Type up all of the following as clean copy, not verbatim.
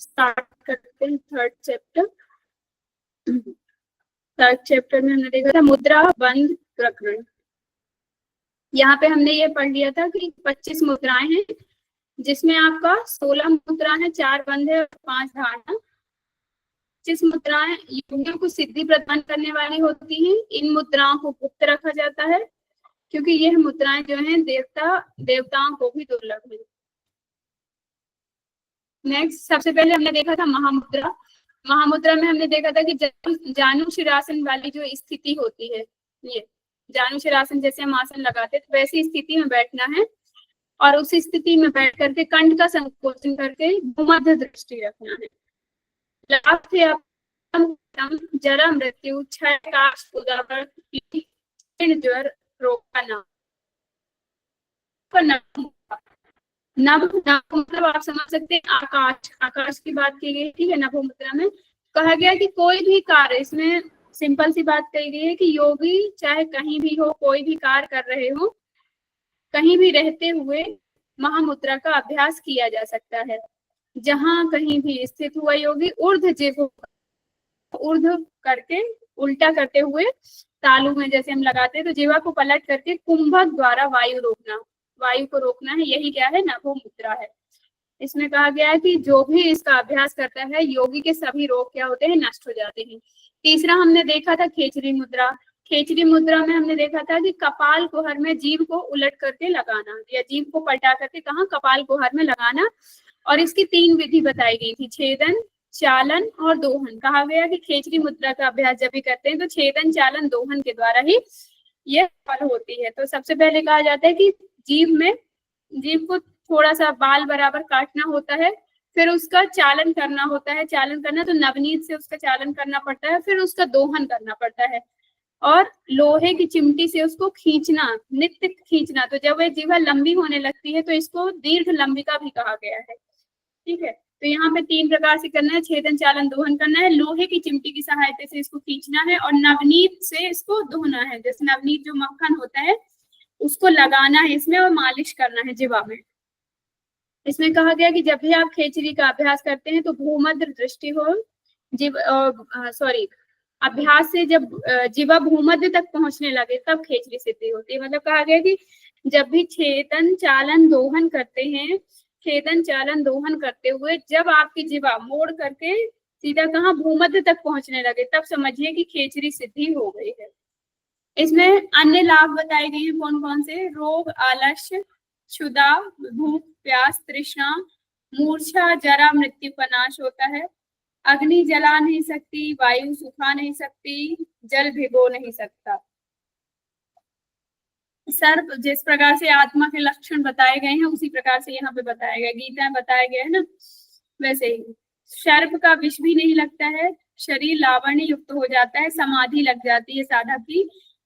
Start करते हैं third chapter. Third chapter में हमने देखा था मुद्रा बंध प्रकरण। यहाँ पे हमने ये पढ़ लिया था कि 25 मुद्राएं हैं, जिसमें आपका 16 मुद्रा है, 4 बंध है और 5 धारणा। 25 मुद्राएं योगियों को सिद्धि प्रदान करने वाली होती हैं। इन मुद्राओं को गुप्त रखा जाता है क्योंकि यह मुद्राएं जो हैं देवताओं को भी दुर्लभ है। नेक्स्ट, सबसे पहले हमने देखा था महामुद्रा। महामुद्रा में हमने देखा था कि जानु शिरासन वाली जो स्थिति होती है, ये जानु शिरासन जैसे हम आसन लगाते हैं तो वैसी स्थिति में बैठना है और उस स्थिति में बैठ करके कंठ का संकोचन करके भूमध्य दृष्टि रखना है। लाभ थे जरा मृत्यु, क्षय, काश, उदावर, ज्वर, रोग का नाम। नभ मतलब आप समझ सकते हैं आकाश की बात की गई, ठीक है। नभो मुद्रा में कहा गया कि कोई भी कार्य, इसमें सिंपल सी बात कही गई है कि योगी चाहे कहीं भी हो, कोई भी कार्य कर रहे हो, कहीं भी रहते हुए महामुद्रा का अभ्यास किया जा सकता है। जहां कहीं भी स्थित हुआ योगी ऊर्ध करके उल्टा करते हुए तालू में जैसे हम लगाते हैं तो जीवा को पलट करके कुंभक द्वारा वायु को रोकना है। यही क्या है, नभो मुद्रा है। इसमें कहा गया है कि जो भी इसका अभ्यास करता है योगी के सभी रोग क्या होते हैं, नष्ट हो जाते हैं। तीसरा हमने देखा था खेचरी मुद्रा। खेचरी मुद्रा में हमने देखा था कि कपाल कुहर में जीभ को उलट करके लगाना या जीभ को पलटा करके कहाँ, कपाल कुहर में लगाना। और इसकी 3 विधि बताई गई थी, छेदन, चालन और दोहन। कहा गया कि खेचरी मुद्रा का अभ्यास जब भी करते हैं तो छेदन, चालन, दोहन के द्वारा ही यह फल होती है। तो सबसे पहले कहा जाता है कि जीभ को थोड़ा सा बाल बराबर काटना होता है, फिर उसका चालन करना होता है। चालन करना तो नवनीत से उसका चालन करना पड़ता है, फिर उसका दोहन करना पड़ता है और लोहे की चिमटी से उसको खींचना, नित्य खींचना। तो जब वह जीवा लंबी होने लगती है तो इसको दीर्घ लंबिका भी कहा गया है, ठीक है। तो यहाँ पे 3 प्रकार से करना है, छेदन, चालन, दोहन करना है। लोहे की चिमटी की सहायता से इसको खींचना है और नवनीत से इसको धोना है। जैसे नवनीत जो मक्खन होता है उसको लगाना है इसमें और मालिश करना है जीवा में। इसमें कहा गया कि जब भी आप खेचरी का अभ्यास करते हैं तो भूमध्य दृष्टि हो, अभ्यास से जब जीवा भूमध्य तक पहुंचने लगे तब खेचरी सिद्धि होती है। मतलब कहा गया कि जब भी छेदन, चालन, दोहन करते हैं, छेदन, चालन, दोहन करते हुए जब आपकी जीवा मोड़ करके सीधा कहाँ, भूमध्य तक पहुंचने लगे, तब समझिए कि खेचरी सिद्धि हो गई है। इसमें अन्य लाभ बताए गए हैं कौन कौन से, रोग, आलस्य, क्षुधा, भूख, प्यास, तृष्णा, मूर्छा, जरा, मृत्यु का नाश होता है। अग्नि जला नहीं सकती, वायु सुखा नहीं सकती, जल भिगो नहीं सकता। सर्प, जिस प्रकार से आत्मा के लक्षण बताए गए हैं उसी प्रकार से यहाँ पे बताया गया, गीता में बताया गया है ना, वैसे ही। सर्प का विष भी नहीं लगता है, शरीर लावण्य युक्त हो जाता है, समाधि लग जाती है साधक की।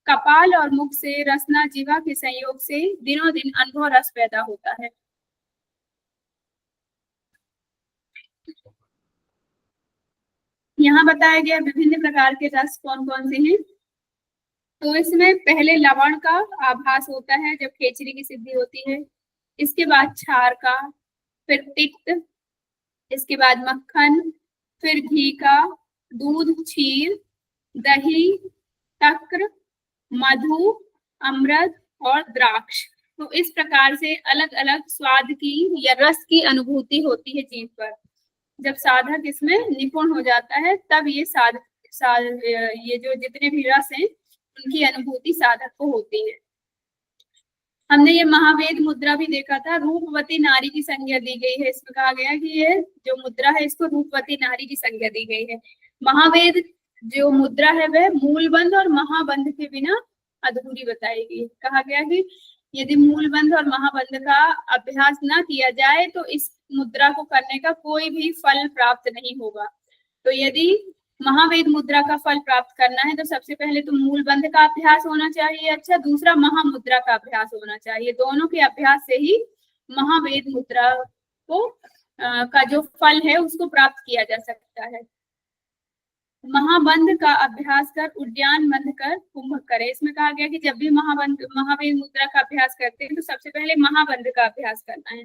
कपाल और मुख से रसना जीवा के संयोग से दिनों दिन अनुभव रस पैदा होता है। यहाँ बताया गया विभिन्न प्रकार के रस कौन कौन से हैं। तो इसमें पहले लवण का आभास होता है जब खेचरी की सिद्धि होती है, इसके बाद क्षार का, फिर तिक्त, इसके बाद मक्खन, फिर घी का, दूध, क्षीर, दही, तक्र, मधु, अमृत और द्राक्ष। तो इस प्रकार से अलग अलग स्वाद की या रस की अनुभूति होती है जीभ पर। जब साधक इसमें निपुण हो जाता है तब ये ये जो जितने भी रस हैं उनकी अनुभूति साधक को होती है। हमने ये महावेद मुद्रा भी देखा था, रूपवती नारी की संज्ञा दी गई है। इसमें कहा गया कि ये जो मुद्रा है इसको रूपवती नारी की संज्ञा दी गई है। महावेद जो मुद्रा है वह मूलबंध और महाबंध के बिना अधूरी बताई गई। कहा गया कि यदि मूलबंध और महाबंध का अभ्यास न किया जाए तो इस मुद्रा को करने का कोई भी फल प्राप्त नहीं होगा। तो यदि महावेद मुद्रा का फल प्राप्त करना है तो सबसे पहले तो मूलबंध का अभ्यास होना चाहिए, अच्छा, दूसरा महामुद्रा का अभ्यास होना चाहिए। दोनों के अभ्यास से ही महावेद मुद्रा को का जो फल है उसको प्राप्त किया जा सकता है। महाबंध का अभ्यास कर उद्यान बंध कर कुंभ करे। इसमें कहा गया कि जब भी महावेद मुद्रा का अभ्यास करते हैं तो सबसे पहले महाबंध का अभ्यास करना है,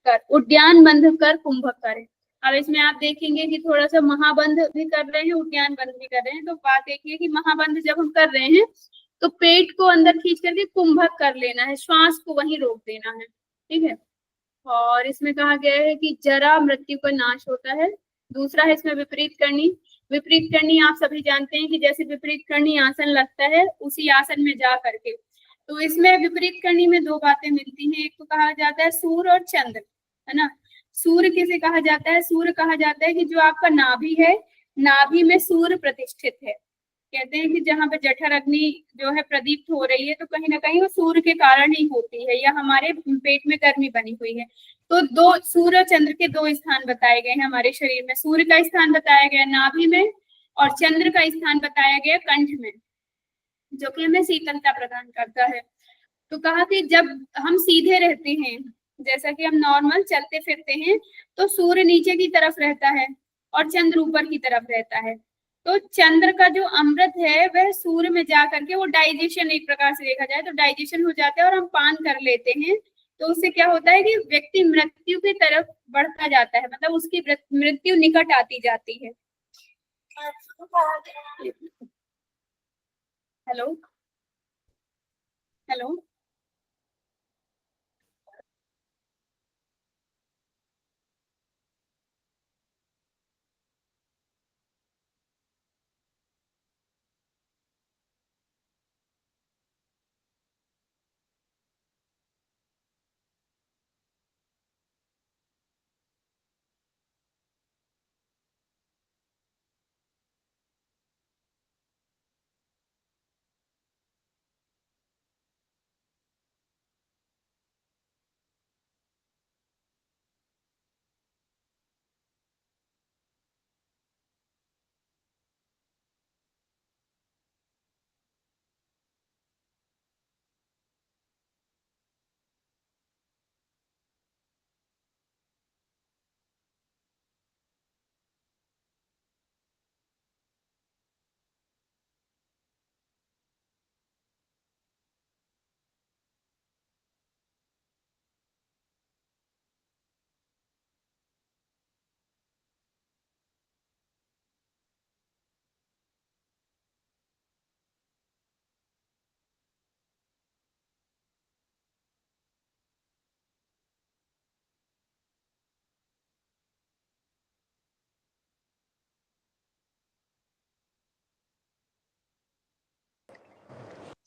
कर उद्यान बंध कर कुंभ करे। अब इसमें आप देखेंगे कि थोड़ा सा महाबंध भी कर रहे हैं, उद्यान बंध भी कर रहे हैं। तो बात एक है कि महाबंध जब हम कर रहे हैं तो पेट को अंदर खींच करके कुंभक कर लेना है, श्वास को वहीं रोक देना है, ठीक है। और इसमें कहा गया है कि जरा मृत्यु का नाश होता है। दूसरा है इसमें विपरीत करनी। विपरीत करनी आप सभी जानते हैं कि जैसे विपरीत करनी आसन लगता है, उसी आसन में जा करके, तो इसमें विपरीत करनी में दो बातें मिलती हैं। एक तो कहा जाता है सूर्य और चंद्र, है ना। सूर्य किसे कहा जाता है? सूर्य कहा जाता है कि जो आपका नाभि है, नाभि में सूर्य प्रतिष्ठित है। कहते हैं कि जहाँ पे जठर अग्नि जो है प्रदीप्त हो रही है, तो कहीं ना कहीं वो सूर्य के कारण ही होती है, या हमारे पेट में गर्मी बनी हुई है। तो दो सूर्य और चंद्र के दो स्थान बताए गए हैं हमारे शरीर में। सूर्य का स्थान बताया गया नाभि में, और चंद्र का स्थान बताया गया कंठ में, जो कि हमें शीतलता प्रदान करता है। तो कहा कि जब हम सीधे रहते हैं, जैसा कि हम नॉर्मल चलते फिरते हैं, तो सूर्य नीचे की तरफ रहता है और चंद्र ऊपर की तरफ रहता है। तो चंद्र का जो अमृत है वह सूर्य में जा करके वो डाइजेशन, एक प्रकार से देखा जाए तो डाइजेशन हो जाता है और हम पान कर लेते हैं। तो उससे क्या होता है कि व्यक्ति मृत्यु की तरफ बढ़ता जाता है, मतलब उसकी मृत्यु निकट आती जाती है। Hello hello.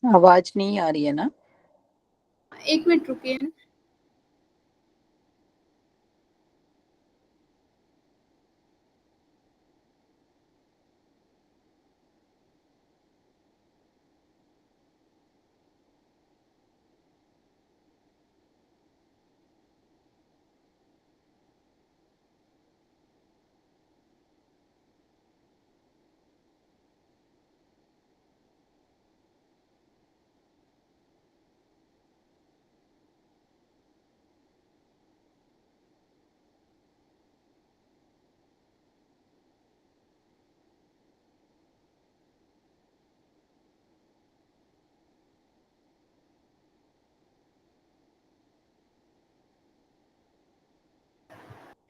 आवाज नहीं आ रही है ना? एक मिनट रुकिए।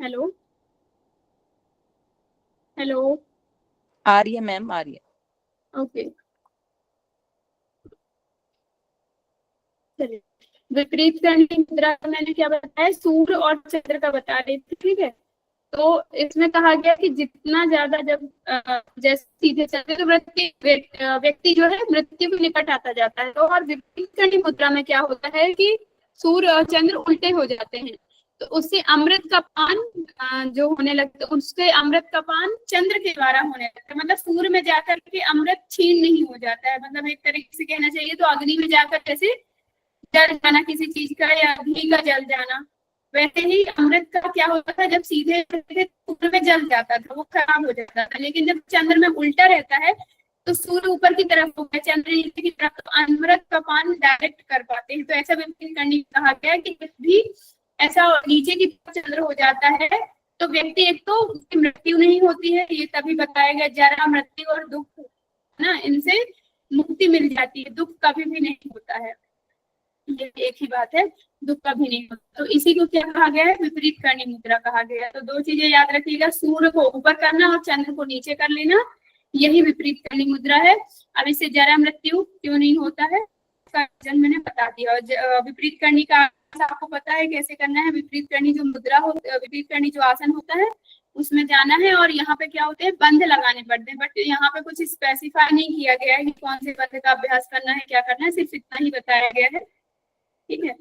Hello hello. आ रही है मैम, आ रही है। ओके, चलिए। विपरीत करनी मुद्रा का मैंने क्या बताया, सूर्य और चंद्र का बता रही थी, ठीक है। तो इसमें कहा गया कि जितना ज्यादा जब जैसे सीधे चलते तो व्यक्ति जो है मृत्यु के निकट आता जाता है। तो और विपरीत करनी मुद्रा में क्या होता है कि सूर्य और चंद्र उल्टे हो जाते हैं, तो उससे अमृत का पान जो होने लगता है, उससे अमृत का पान चंद्र के द्वारा होने लगता है। मतलब सूर्य में जाकर के अमृत छीन नहीं हो जाता है, मतलब एक तरीके से कहना चाहिए तो अग्नि में जाकर जैसे जल जाना किसी चीज का, या घी का जल जाना, वैसे ही अमृत का क्या होता था, जब सीधे सूर्य में जल जाता था वो खराब हो जाता था। लेकिन जब चंद्र में उल्टा रहता है तो सूर्य ऊपर की तरफ हो गया, चंद्र नीचे की तरफ, तो अमृत का पान डायरेक्ट कर पाते हैं। तो ऐसा विपरीत करने कहा गया कि भी ऐसा नीचे की तरफ चंद्र हो जाता है तो व्यक्ति, एक तो उसकी मृत्यु नहीं होती है, ये तभी बताया गया, जरा मृत्यु और दुख ना, इनसे मुक्ति मिल जाती है, दुख कभी भी नहीं होता है। ये एक ही बात है, दुख कभी नहीं होता। तो इसी को क्या कहा गया है, विपरीत करनी मुद्रा कहा गया है। तो दो चीजें याद रखिएगा, सूर्य को ऊपर करना और चंद्र को नीचे कर लेना, यही विपरीत करनी मुद्रा है। अब इससे जरा मृत्यु क्यों नहीं होता है, इसका रीजन मैंने बता दिया। और विपरीत करनी का आपको पता है कैसे करना है। विपरीत करनी जो मुद्रा हो, विपरीत करनी जो आसन होता है उसमें जाना है, और यहाँ पे क्या होते हैं, बंध लगाने पड़ते हैं। बट यहाँ पे कुछ स्पेसिफाई नहीं किया गया है कि कौन से बंध का अभ्यास करना है, क्या करना है, सिर्फ इतना ही बताया गया है। ठीक है,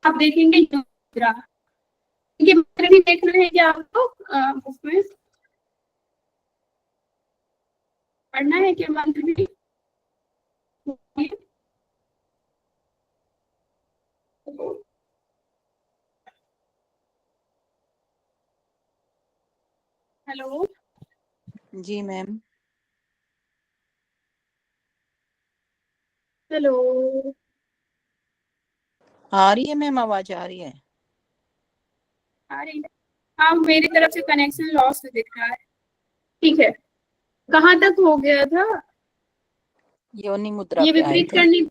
आप देखेंगे मुद्रा, इनके मंत्र भी देखना है क्या आपको, बुक में पढ़ना है क्या मंत्र भी। हेलो जी मैम। हेलो, आ रही है मैम, आवाज आ रही है। आ रही है। हाँ, मेरी तरफ से कनेक्शन लॉस्ट दिख रहा है। ठीक है, कहाँ तक हो गया था, योनि मुद्रा ये पे आए विपरीत थे। करनी।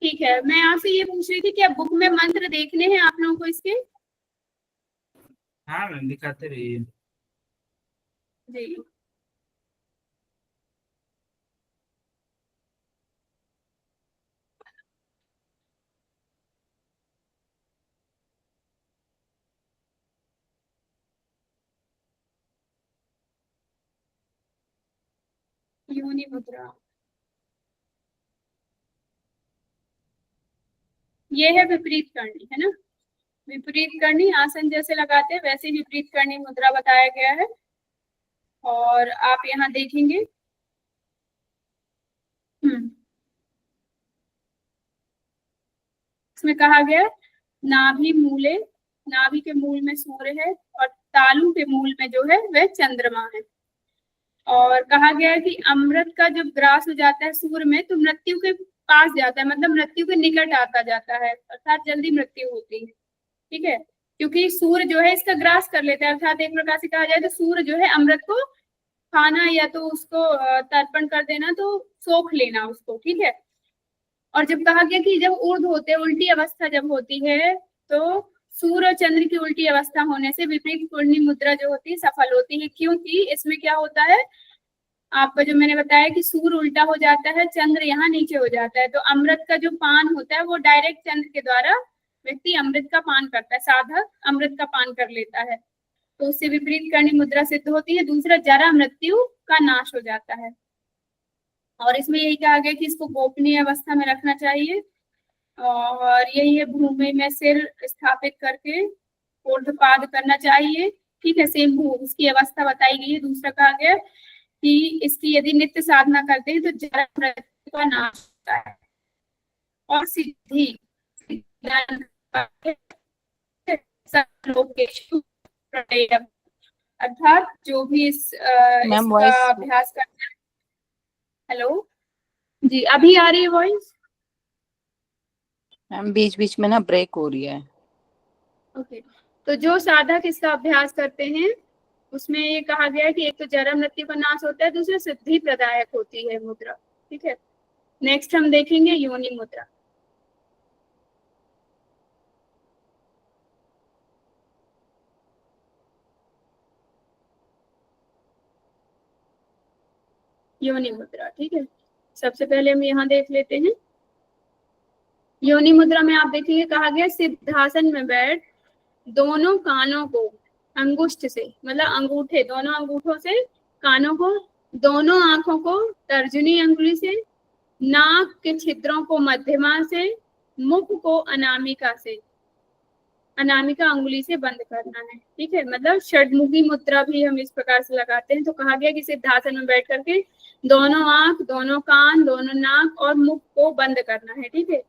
ठीक है, मैं आपसे ये पूछ रही थी कि अब बुक में मंत्र देखने हैं आप लोगों को इसके। हाँ मैम, दिखाते रहिए। जी, योनि मुद्रा, ये है विपरीत करनी, है ना। विपरीत करनी आसन जैसे लगाते हैं वैसे विपरीत करनी मुद्रा बताया गया है। और आप यहाँ देखेंगे, इसमें कहा गया नाभि मूले, नाभि के मूल में सूर्य है और तालु के मूल में जो है वह चंद्रमा है। और कहा गया है कि अमृत का जब ग्रास हो जाता है सूर्य में तो मृत्यु के पास जाता है, मतलब मृत्यु के निकट आता जाता है, अर्थात जल्दी मृत्यु होती है। ठीक है, क्योंकि सूर्य जो है इसका ग्रास कर लेता है, अर्थात एक प्रकार से कहा जाए तो सूर्य जो है अमृत को खाना या तो उसको तर्पण कर देना, तो सोख लेना उसको। ठीक है, और जब कहा गया कि जब ऊर्ध्व होते, उल्टी अवस्था जब होती है, तो सूर्य और चंद्र की उल्टी अवस्था होने से विपरीत पूर्णी मुद्रा जो होती है सफल होती है। क्योंकि इसमें क्या होता है, आपको जो मैंने बताया कि सूर्य उल्टा हो जाता है, चंद्र यहाँ नीचे हो जाता है, तो अमृत का जो पान होता है वो डायरेक्ट चंद्र के द्वारा व्यक्ति अमृत का पान करता है, साधक अमृत का पान कर लेता है, तो उससे विपरीत करनी मुद्रा सिद्ध होती है। दूसरा, जरा मृत्यु का नाश हो जाता है। और इसमें यही कहा गया कि इसको गोपनीय अवस्था में रखना चाहिए, और यही है भूमि में सिर स्थापित करके ऊर्ध्वपाद करना चाहिए। ठीक है, सेम उसकी अवस्था बताई गई है। दूसरा कहा गया कि इसकी यदि नित्य साधना करते हैं तो जरा मृत्यु का नाश होता है और सिद्धि अर्थात जो भी इसका अभ्यास करता है। हेलो जी, अभी आ रही है वॉइस? मैम बीच बीच में ना ब्रेक हो रही है। ओके, तो जो साधक इसका अभ्यास करते हैं उसमें ये कहा गया है कि एक तो जरा मृत्यु का नाश होता है, दूसरा सिद्धि प्रदायक होती है मुद्रा। ठीक है, नेक्स्ट हम देखेंगे योनि मुद्रा। योनि मुद्रा, ठीक है, सबसे पहले हम यहाँ देख लेते हैं। योनि मुद्रा में आप देखेंगे कहा गया सिद्धासन में बैठ दोनों कानों को अंगुष्ठ से, मतलब अंगूठे, दोनों अंगूठों से कानों को, दोनों आंखों को तर्जनी अंगुली से, नाक के छिद्रों को मध्यमा से, मुख को अनामिका से, अनामिका अंगुली से बंद करना है। ठीक है, मतलब षडमुखी मुद्रा भी हम इस प्रकार से लगाते हैं। तो कहा गया कि सिद्धासन में बैठ करके दोनों आंख, दोनों कान, दोनों नाक और मुख को बंद करना है। ठीक है,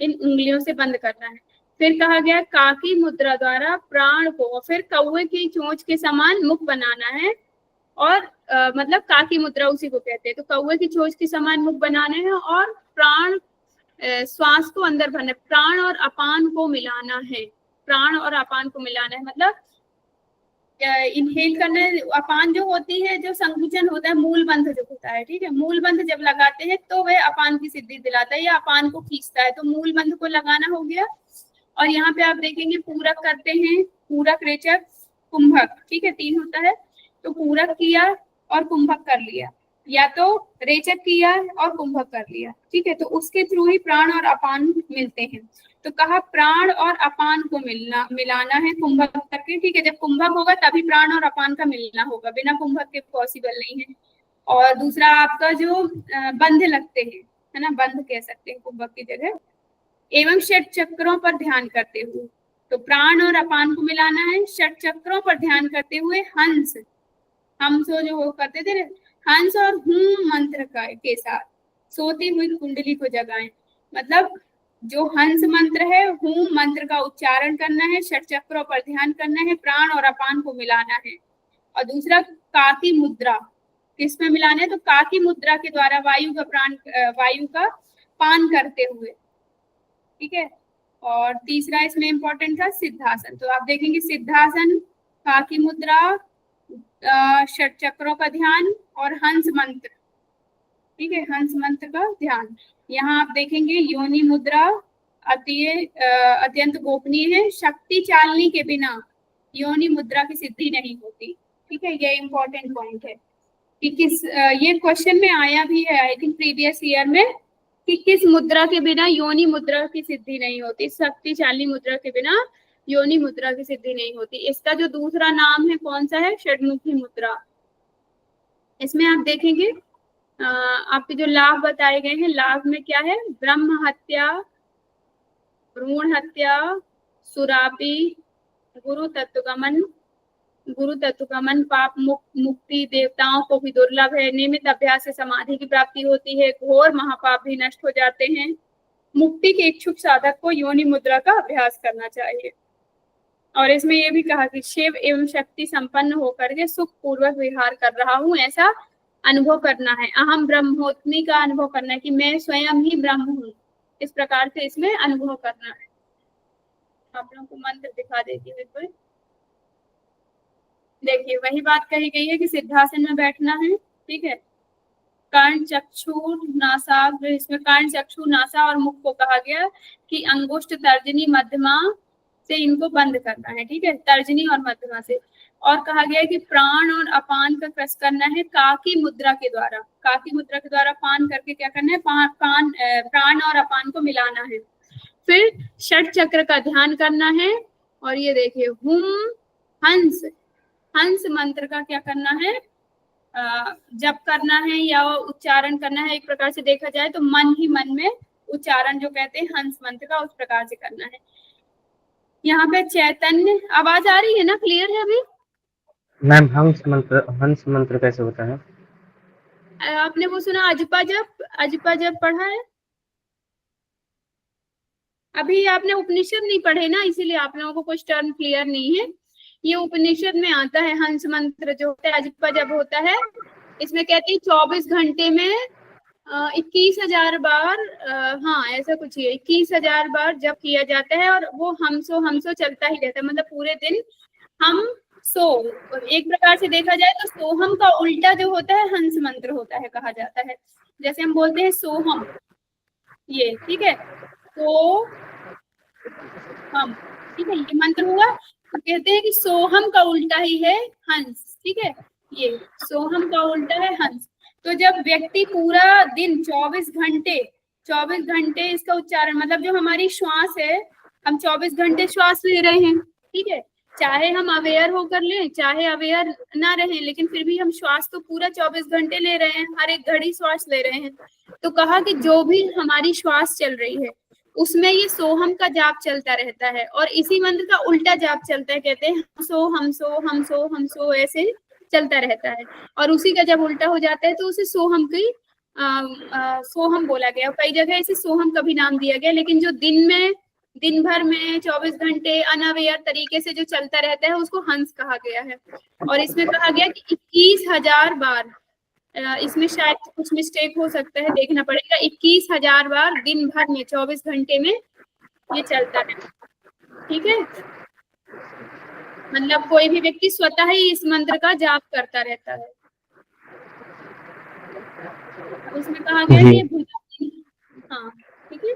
इन उंगलियों से बंद करना है। फिर कहा गया काकी मुद्रा द्वारा प्राण को, फिर कौवे की चोंच के समान मुख बनाना है, और मतलब काकी मुद्रा उसी को कहते हैं। तो कौवे की चोंच के समान मुख बनाने हैं और प्राण, श्वास को अंदर भरना, प्राण और अपान को मिलाना है, प्राण और अपान को मिलाना है, मतलब इनहेल करना है, अपान जो होती है, जो संकुचन होता है, मूल बंध जो होता है, ठीक है, मूल बंध जब लगाते हैं तो वह अपान की सिद्धि दिलाता है या अपान को खींचता है, तो मूल बंध को लगाना हो गया। और यहाँ पे आप देखेंगे पूरक करते हैं, पूरक, रेचक, कुंभक, ठीक है, 3 होता है, तो पूरक किया और कुंभक कर लिया, या तो रेचक किया और कुंभक कर लिया, ठीक है, तो उसके थ्रू ही प्राण और अपान मिलते हैं। तो कहा प्राण और अपान को मिलाना है कुंभक तक के, ठीक है, जब कुंभक होगा तभी प्राण और अपान का मिलना होगा, बिना कुंभक के पॉसिबल नहीं है। और दूसरा आपका जो बंध लगते हैं, है ना, बंध कह सकते हैं कुंभक की जगह, एवं षट चक्रों पर ध्यान करते हुए, तो प्राण और अपान को मिलाना है, षट चक्रों पर ध्यान करते हुए हंस, हम सो जो वो करते थे, हंस और हूम मंत्र के साथ सोती हुई कुंडली को जगाएं, मतलब जो हंस मंत्र है, हूम मंत्र का उच्चारण करना है, षट चक्रों पर ध्यान करना है, प्राण और अपान को मिलाना है। और दूसरा काकी मुद्रा, किसमें मिलाना है, तो काकी मुद्रा के द्वारा वायु का पान करते हुए, ठीक है। और तीसरा इसमें इंपॉर्टेंट था सिद्धासन, तो आप देखेंगे सिद्धासन, काकी मुद्रा, षट चक्रों का ध्यान और हंस मंत्र, ठीक है, हंस मंत्र का ध्यान। यहाँ आप देखेंगे योनि मुद्रा अत्यंत गोपनीय है, शक्ति चालनी के बिना योनि मुद्रा की सिद्धि नहीं होती, ठीक है, ये इंपॉर्टेंट पॉइंट है कि ये क्वेश्चन में आया भी है आई थिंक प्रीवियस ईयर में, कि किस मुद्रा के बिना योनि मुद्रा की सिद्धि नहीं होती, शक्ति चालनी मुद्रा के बिना योनि मुद्रा की सिद्धि नहीं होती। इसका जो दूसरा नाम है कौन सा है, षडमुखी मुद्रा। इसमें आप देखेंगे आपके जो लाभ बताए गए हैं, लाभ में क्या है, ब्रह्म हत्या, भ्रूण हत्या, सुरापी, गुरु तत्वगमन, पाप मुक्ति देवताओं को भी दुर्लभ है, नियमित अभ्यास से समाधि की प्राप्ति होती है, घोर महापाप भी नष्ट हो जाते हैं, मुक्ति के इच्छुक साधक को योनि मुद्रा का अभ्यास करना चाहिए। और इसमें यह भी कहा कि शिव एवं शक्ति संपन्न होकर के सुख पूर्वक विहार कर रहा हूँ, ऐसा अनुभव करना है, अहम ब्रह्मोत्मी का अनुभव करना है कि मैं स्वयं ही ब्रह्म हूँ, इस प्रकार से इसमें अनुभव करना है। आप लोगों को मंत्र दिखा देती हूँ कोई, देखिए वही बात कही गई है कि सिद्धासन में बैठना है, ठीक है, कर्ण चक्षु नासाग्र, इसमें कर्ण चक्षु नासा और मुख को कहा गया कि अंगुष्ठ तर्जनी मध्यमा से इनको बंद करना है, ठीक है, तर्जनी और मध्यमा से। और कहा गया है कि प्राण और अपान का क्रस करना है काकी मुद्रा के द्वारा, काकी मुद्रा के द्वारा पान करके क्या करना है, प्राण और अपान को मिलाना है। फिर षट चक्र का ध्यान करना है, और ये देखिए हुम हंस, हंस मंत्र का क्या करना है, जप करना है या उच्चारण करना है, एक प्रकार से देखा जाए तो मन ही मन में उच्चारण जो कहते हैं हंस मंत्र का, उस प्रकार से करना है। यहाँ पे चैतन्य, आवाज आ रही है ना, क्लियर है अभी मैम? हंस मंत्र कैसे होता है? आपने वो सुना अजपा जप पढ़ा है? अभी आपने उपनिषद नहीं पढ़े ना, इसीलिए आप लोगों को कुछ टर्म क्लियर नहीं है। ये उपनिषद में आता है, हंस मंत्र जो होता है, अजपा जप होता है, इसमें कहते हैं 24 घंटे में 21,000 बार, हाँ ऐसा कुछ ही है, 21,000 बार जप किया जाता है, और वो हमसो चलता ही रहता है, मतलब पूरे दिन हम सो, एक प्रकार से देखा जाए तो सोहम का उल्टा जो होता है हंस मंत्र होता है, कहा जाता है। जैसे हम बोलते हैं सोहम, ये ठीक है, तो हम, ठीक है, ये मंत्र हुआ, तो कहते हैं कि सोहम का उल्टा ही है हंस, ठीक है, ये सोहम का उल्टा है हंस। तो जब व्यक्ति पूरा दिन 24 घंटे इसका उच्चारण, मतलब जो हमारी श्वास है, हम 24 घंटे श्वास ले रहे हैं, ठीक है, चाहे हम अवेयर होकर लें चाहे अवेयर ना रहें, लेकिन फिर भी हम श्वास तो पूरा 24 घंटे ले रहे हैं, हर एक घड़ी श्वास ले रहे हैं। तो कहा कि जो भी हमारी श्वास चल रही है उसमें ये सोहम का जाप चलता रहता है, और इसी मंत्र का उल्टा जाप चलता है, कहते हैं हम सो ऐसे चलता रहता है, और उसी का जब उल्टा हो जाता है तो उसे सोहम की सोहम बोला गया। कई जगह इसे सोहम का भी नाम दिया गया, लेकिन जो दिन भर में 24 घंटे अनअवेयर तरीके से जो चलता रहता है उसको हंस कहा गया है। और इसमें कहा गया कि 21,000 बार, इसमें शायद कुछ मिस्टेक हो सकता है, देखना पड़ेगा, 21,000 बार दिन भर में 24 घंटे में ये चलता है, ठीक है। मतलब कोई भी व्यक्ति स्वतः ही इस मंत्र का जाप करता रहता है। अब इसमें कहा गया जी। कि भुजंगिनी, हाँ ठीक है।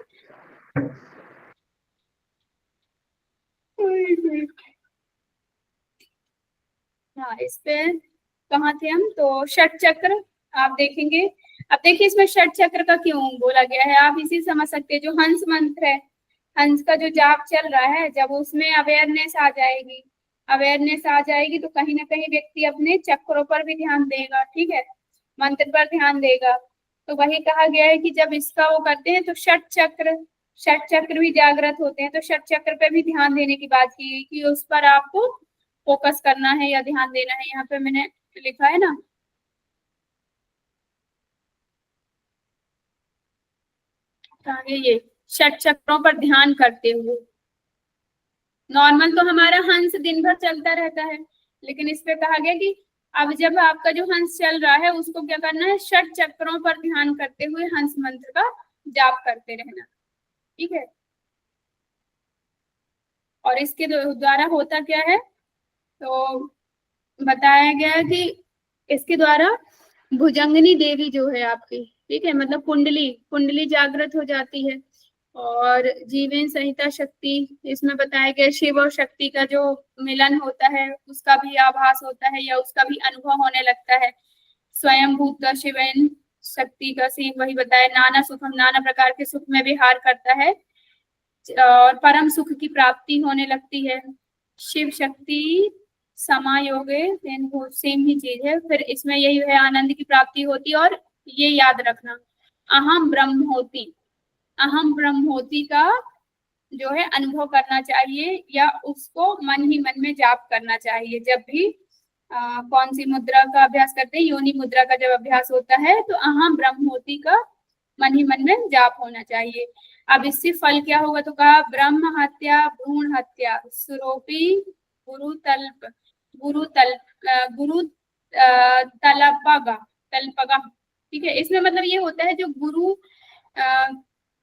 हाँ, इस पे कहाँ थे हम, तो षट चक्र आप देखेंगे। अब देखिए इसमें षट चक्र का क्यों बोला गया है, आप इसी समझ सकते हैं। जो हंस मंत्र है, हंस का जो जाप चल रहा है, जब उसमें अवेयरनेस आ जाएगी, अवेयरनेस आ जाएगी तो कहीं ना कहीं व्यक्ति अपने चक्रों पर भी ध्यान देगा, ठीक है, मंत्र पर ध्यान देगा। तो वही कहा गया है कि जब इसका वो करते हैं तो षट चक्र भी जागृत होते हैं। तो षट चक्र पे भी ध्यान देने की बात की गई कि उस पर आपको फोकस करना है या ध्यान देना है। यहाँ पे मैंने लिखा है ना, आगे ये षट चक्रों पर ध्यान करते हुए। नॉर्मल तो हमारा हंस दिन भर चलता रहता है, लेकिन इस पे कहा गया कि अब जब आपका जो हंस चल रहा है उसको क्या करना है, षट चक्रों पर ध्यान करते हुए हंस मंत्र का जाप करते रहना, ठीक है। और इसके द्वारा होता क्या है, तो बताया गया है कि इसके द्वारा भुजंगनी देवी जो है आपकी, ठीक है, मतलब कुंडली कुंडली जागृत हो जाती है। और जीवन संहिता शक्ति, इसमें बताया गया शिव और शक्ति का जो मिलन होता है उसका भी आभास होता है या उसका भी अनुभव होने लगता है। स्वयं भूत शिवन शक्ति का सीन वही बताया, नाना सुखम, नाना प्रकार के सुख में विहार करता है और परम सुख की प्राप्ति होने लगती है। शिव शक्ति समायोगे सेम ही चीज है। फिर इसमें यही है, आनंद की प्राप्ति होती है। और ये याद रखना, अहम ब्रह्म होती, अहम ब्रह्म होती का जो है अनुभव करना चाहिए या उसको मन ही मन में जाप करना चाहिए। जब भी कौन सी मुद्रा का अभ्यास करते हैं, योनि मुद्रा का जब अभ्यास होता है तो अहम ब्रह्म होती का मन ही मन में जाप होना चाहिए। अब इससे फल क्या होगा, तो कहा ब्रह्म हत्या भ्रूण हत्या सुरोपी गुरु तल्प गुरु तल गुरु तलपगा तलपगा, ठीक है। इसमें मतलब ये होता है जो गुरु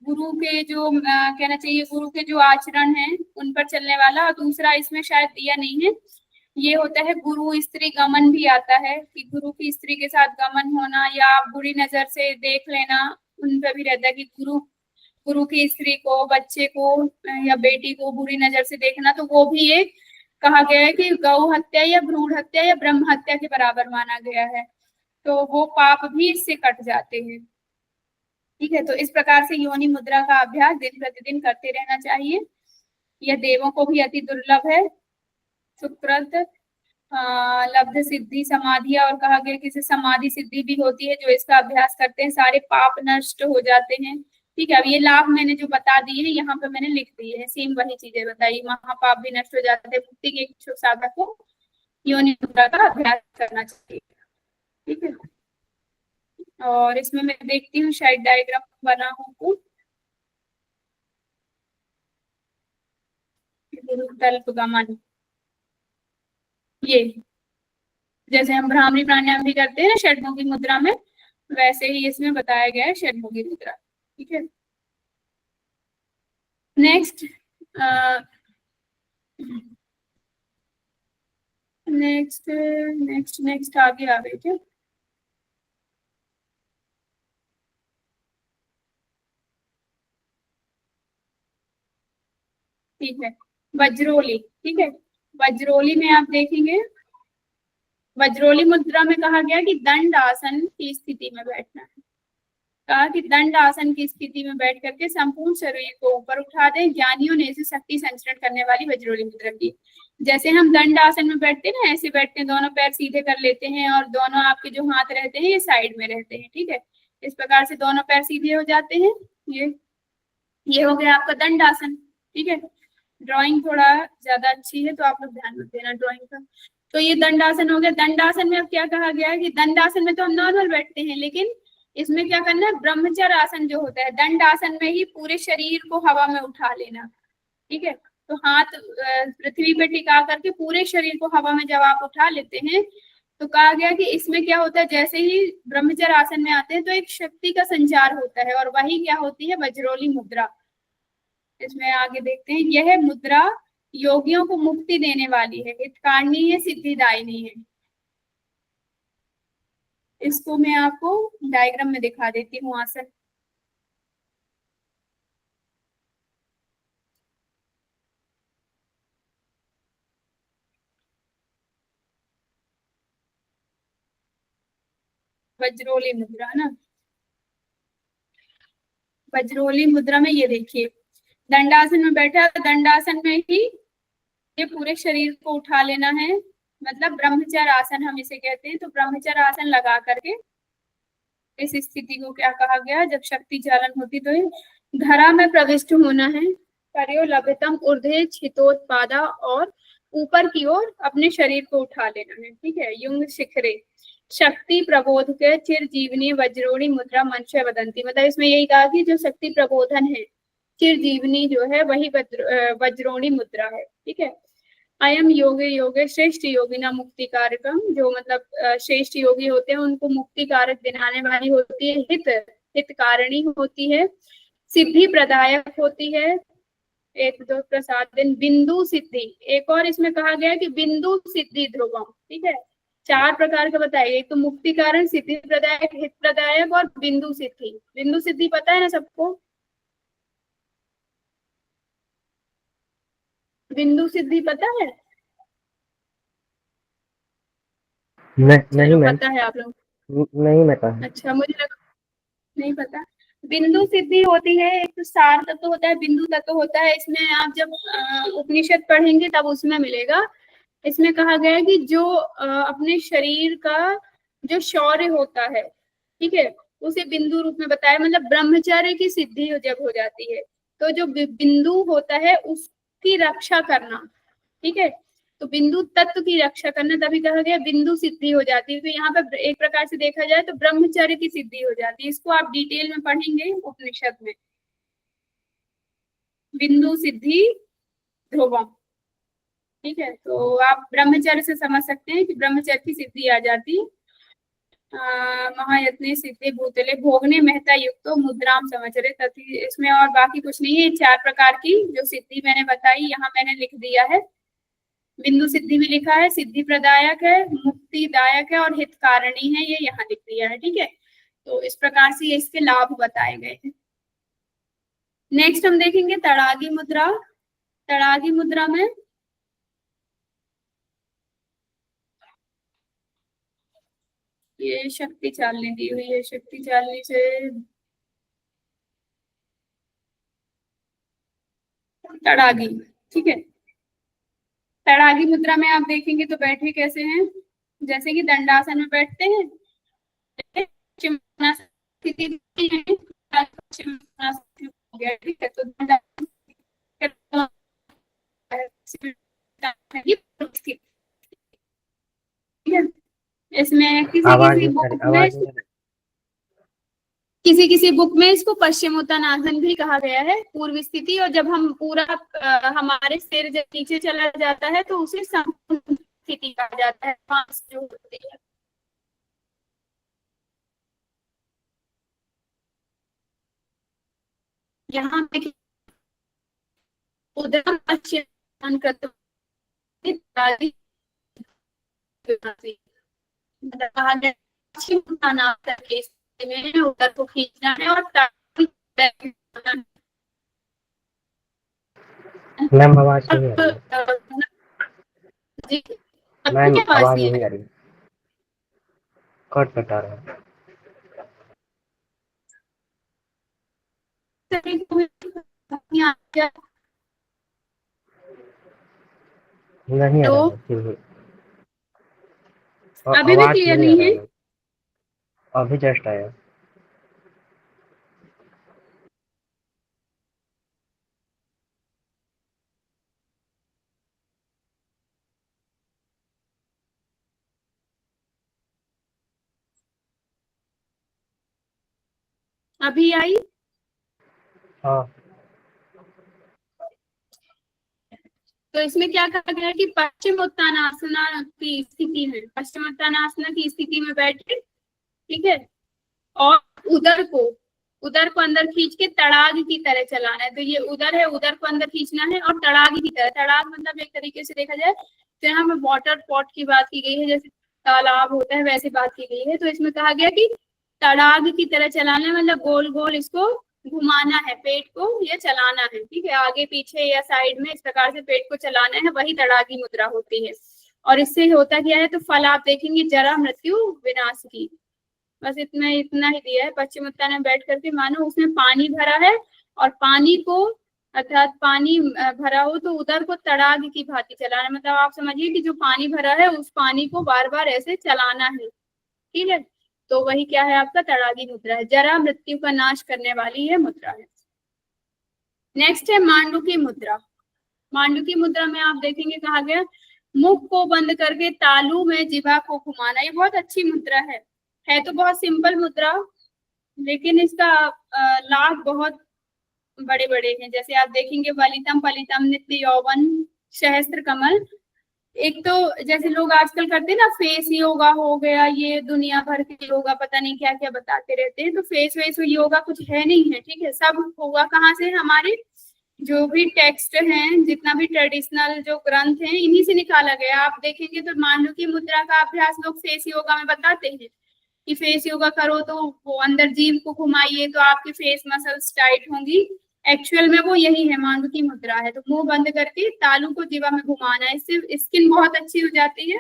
गुरु के जो कहना चाहिए, गुरु के जो आचरण है उन पर चलने वाला। और दूसरा इसमें शायद दिया नहीं है, ये होता है गुरु स्त्री गमन भी आता है कि गुरु की स्त्री के साथ गमन होना या आप बुरी नजर से देख लेना, उन पर भी रहता है कि गुरु गुरु की स्त्री को, बच्चे को या बेटी को बुरी नजर से देखना, तो वो भी एक कहा गया है कि गौ हत्या या भ्रूण हत्या या ब्रह्म हत्या के बराबर माना गया है। तो वो पाप भी इससे कट जाते हैं, ठीक है। तो इस प्रकार से योनि मुद्रा का अभ्यास दिन प्रतिदिन करते रहना चाहिए। यह देवों को भी अति दुर्लभ है। सुकृत लब्ध सिद्धि समाधिया, और कहा गया कि इसे समाधि सिद्धि भी होती है। जो इसका अभ्यास करते हैं सारे पाप नष्ट हो जाते हैं, ठीक है। अब ये लाभ मैंने जो बता दिए हैं यहाँ पे मैंने लिख दिए हैं, सेम वही चीजें बताई। महापाप भी नष्ट हो जाते हैं। मुक्ति के इच्छुक साधक को योनि मुद्रा का अभ्यास करना चाहिए, ठीक है। और इसमें मैं देखती हूँ शायद डायग्राम बना हो, तल्प गमन, ये जैसे हम भ्रामरी प्राणायाम भी करते हैं ना षडमुखी मुद्रा में, वैसे ही इसमें बताया गया है षडमुखी मुद्रा, ठीक है। नेक्स्ट नेक्स्ट नेक्स्ट नेक्स्ट आगे आ गए क्या, ठीक है। वज्रोली, ठीक है। वज्रोली में आप देखेंगे, वज्रोली मुद्रा में कहा गया कि दंड आसन की स्थिति में बैठना है। कहा कि दंड आसन की स्थिति में बैठ करके संपूर्ण शरीर को ऊपर उठा दें। ज्ञानियों ने इसे शक्ति संचरण करने वाली वज्रोली मुद्रा की। जैसे हम दंड आसन में बैठते हैं ना, ऐसे बैठते हैं, दोनों पैर सीधे कर लेते हैं और दोनों आपके जो हाथ रहते हैं ये साइड में रहते हैं, ठीक है। इस प्रकार से दोनों पैर सीधे हो जाते हैं। ये हो गया आपका दंड आसन, ठीक है। ड्राइंग थोड़ा ज्यादा अच्छी है तो आप लोग ध्यान रख देना ड्राइंग का। तो ये दंडासन हो गया। दंडासन में अब क्या कहा गया है कि दंडासन में तो हम नॉर्मल बैठते हैं, लेकिन इसमें क्या करना है, ब्रह्मचर्य आसन जो होता है, दंड आसन में ही पूरे शरीर को हवा में उठा लेना, ठीक है। तो हाथ पृथ्वी पे टिका करके पूरे शरीर को हवा में जब आप उठा लेते हैं, तो कहा गया कि इसमें क्या होता है, जैसे ही ब्रह्मचर्य आसन में आते हैं तो एक शक्ति का संचार होता है, और वही क्या होती है, वज्रोली मुद्रा। इसमें आगे देखते हैं, यह मुद्रा योगियों को मुक्ति देने वाली है, हितकारिणी है, सिद्धिदायिनी है। इसको मैं आपको डायग्राम में दिखा देती हूँ आसन। वज्रोली मुद्रा ना, वज्रोली मुद्रा में ये देखिए दंडासन में बैठा, दंडासन में ही ये पूरे शरीर को उठा लेना है, मतलब ब्रह्मचर्य आसन हम इसे कहते हैं। तो ब्रह्मचर्य आसन लगा करके इस स्थिति को क्या कहा गया, जब शक्ति चालन होती तो ये धरा में प्रविष्ट होना है, करयो लभितम ऊर्ध्वे छितोत्पादा, और ऊपर की ओर अपने शरीर को उठा लेना है, ठीक है। युंग शिखरे शक्ति प्रबोध के चिर जीवनी वज्रोणी मुद्रा मंच वदंती, मतलब इसमें यही कहा कि जो शक्ति प्रबोधन है, चिर जीवनी जो है वही वज्रोणी मुद्रा है, ठीक है। अयम योगे योगे श्रेष्ठ योगिना मुक्ति कारकम, जो मतलब श्रेष्ठ योगी होते हैं उनको मुक्ति कारक दिलाने वाली होती है, हित कारिणी होती है, सिद्धि प्रदायक होती है, एक दो प्रसाद दिन बिंदु सिद्धि, एक और इसमें कहा गया है कि बिंदु सिद्धि ध्रुवम, ठीक है। 4 प्रकार का बताइए, एक तो मुक्ति कारण, सिद्धि प्रदायक, हित प्रदायक और बिंदु सिद्धि। बिंदु सिद्धि पता है ना सबको, बिंदु सिद्धि पता है? नहीं मैम, पता है आप लोग? नहीं पता है। अच्छा, मुझे लगा नहीं पता। बिंदु सिद्धि होती है, एक तो सार तत्व होता है, बिंदु तत्व होता है। इसमें आप जब उपनिषद पढ़ेंगे तब उसमें मिलेगा। इसमें कहा गया है कि जो अपने शरीर का जो शौर्य होता है, ठीक है, उसे बिंदु रूप में बताया, मतलब ब्रह्मचर्य की सिद्धि जब हो जाती है तो जो बिंदु होता है उसकी रक्षा करना, ठीक है। तो बिंदु तत्व की रक्षा करना, तभी कहा गया बिंदु सिद्धि हो जाती है। तो यहाँ पे एक प्रकार से देखा जाए तो ब्रह्मचर्य की सिद्धि हो जाती है। इसको आप डिटेल में पढ़ेंगे उपनिषद में, बिंदु सिद्धि ध्रुवम, ठीक है। तो आप ब्रह्मचर्य से समझ सकते हैं कि ब्रह्मचर्य की सिद्धि आ जाती है। महायत्ने सिद्धि भूतले भोगने महता युक्तो मुद्राम समचरे तथि, इसमें और बाकी कुछ नहीं है। 4 प्रकार की जो सिद्धि मैंने बताई यहाँ मैंने लिख दिया है। बिंदु सिद्धि भी लिखा है, सिद्धि प्रदायक है, मुक्तिदायक है और हितकारिणी है, ये यहाँ लिख दिया है, ठीक है। तो इस प्रकार से इसके लाभ बताए गए हैं। नेक्स्ट हम देखेंगे तड़ागी मुद्रा। तड़ागी मुद्रा में ये शक्ति चालनी दी हुई है, शक्ति चालनी से तड़ागी, ठीक है। तड़ागी मुद्रा में आप देखेंगे तो बैठे कैसे हैं, जैसे कि दंडासन में बैठते हैं, स्थिति ठीक है। तो इसमें किसी किसी बुक में इसको पश्चिमोत्तानासन भी कहा गया है, पूर्व स्थिति। और जब हम पूरा हमारे सिर जब नीचे चला जाता है तो उसे संपूर्ण स्थिति कहा जाता है, सांस जो होती है। यहाँ पे उदरम पश्चिम में उदर को खींचना है और मैम आवाज नहीं आ रही, मैम आवाज नहीं आ रही, कट कट आ रहा है। नहीं आ रहा है फिर भी, अभी भी क्लियर नहीं है? अभी जस्ट आया। अभी आई? हाँ। तो इसमें क्या कहा गया कि पश्चिमोत्तानासना की स्थिति में, पश्चिमोत्तानासना की स्थिति में बैठे, ठीक है, और उदर को उदर को अंदर खींच के तड़ाग की तरह चलाना है। तो ये उदर है, उदर को अंदर खींचना है और तड़ाग की तरह, तड़ाग मतलब एक तरीके से देखा जाए तो यहाँ पे वाटर पॉट की बात की गई है, जैसे तालाब होता है वैसे बात की गई है। तो इसमें कहा गया कि तड़ाग की तरह चलाना है, मतलब गोल गोल इसको घुमाना है, पेट को ये चलाना है, ठीक है, आगे पीछे या साइड में इस प्रकार से पेट को चलाना है, वही तड़ागी मुद्रा होती है। और इससे होता क्या है, तो फल आप देखेंगे जरा मृत्यु विनाश की। बस इतना इतना ही दिया है। पश्चिमोत्तान में बैठ करके मानो उसमें पानी भरा है और पानी को अर्थात पानी भरा हो तो उधर को तड़ाग की भांति चलाना, मतलब आप समझिए कि जो पानी भरा है उस पानी को बार बार ऐसे चलाना है, ठीक है। तो वही क्या है आपका तड़ागी मुद्रा है, जरा मृत्यु का नाश करने वाली ये मुद्रा है। नेक्स्ट है मांडुकी मुद्रा। मांडुकी मुद्रा में आप देखेंगे कहा गया मुख को बंद करके तालू में जिह्वा को घुमाना। ये बहुत अच्छी मुद्रा है तो बहुत सिंपल मुद्रा, लेकिन इसका लाभ बहुत बड़े बड़े हैं। जैसे आप देखेंगे वलितम पलितम नित्य यौवन सहस्त्र कमल। एक तो जैसे लोग आजकल करते हैं ना, फेस योगा हो गया, ये दुनिया भर के योगा पता नहीं क्या क्या बताते रहते हैं, तो फेस वेस योगा कुछ है नहीं है, ठीक है। सब होगा कहाँ से, हमारे जो भी टेक्स्ट हैं, जितना भी ट्रेडिशनल जो ग्रंथ हैं, इन्हीं से निकाला गया। आप देखेंगे तो मांडुकी मुद्रा का अभ्यास लोग फेस योगा में बताते हैं कि फेस योगा करो तो वो अंदर जीभ को घुमाइए तो आपकी फेस मसल्स टाइट होंगी। एक्चुअल में वो यही है, मांडुकी मुद्रा है। तो मुंह बंद करके तालू को जीवा में घुमाना है, इससे स्किन बहुत अच्छी हो जाती है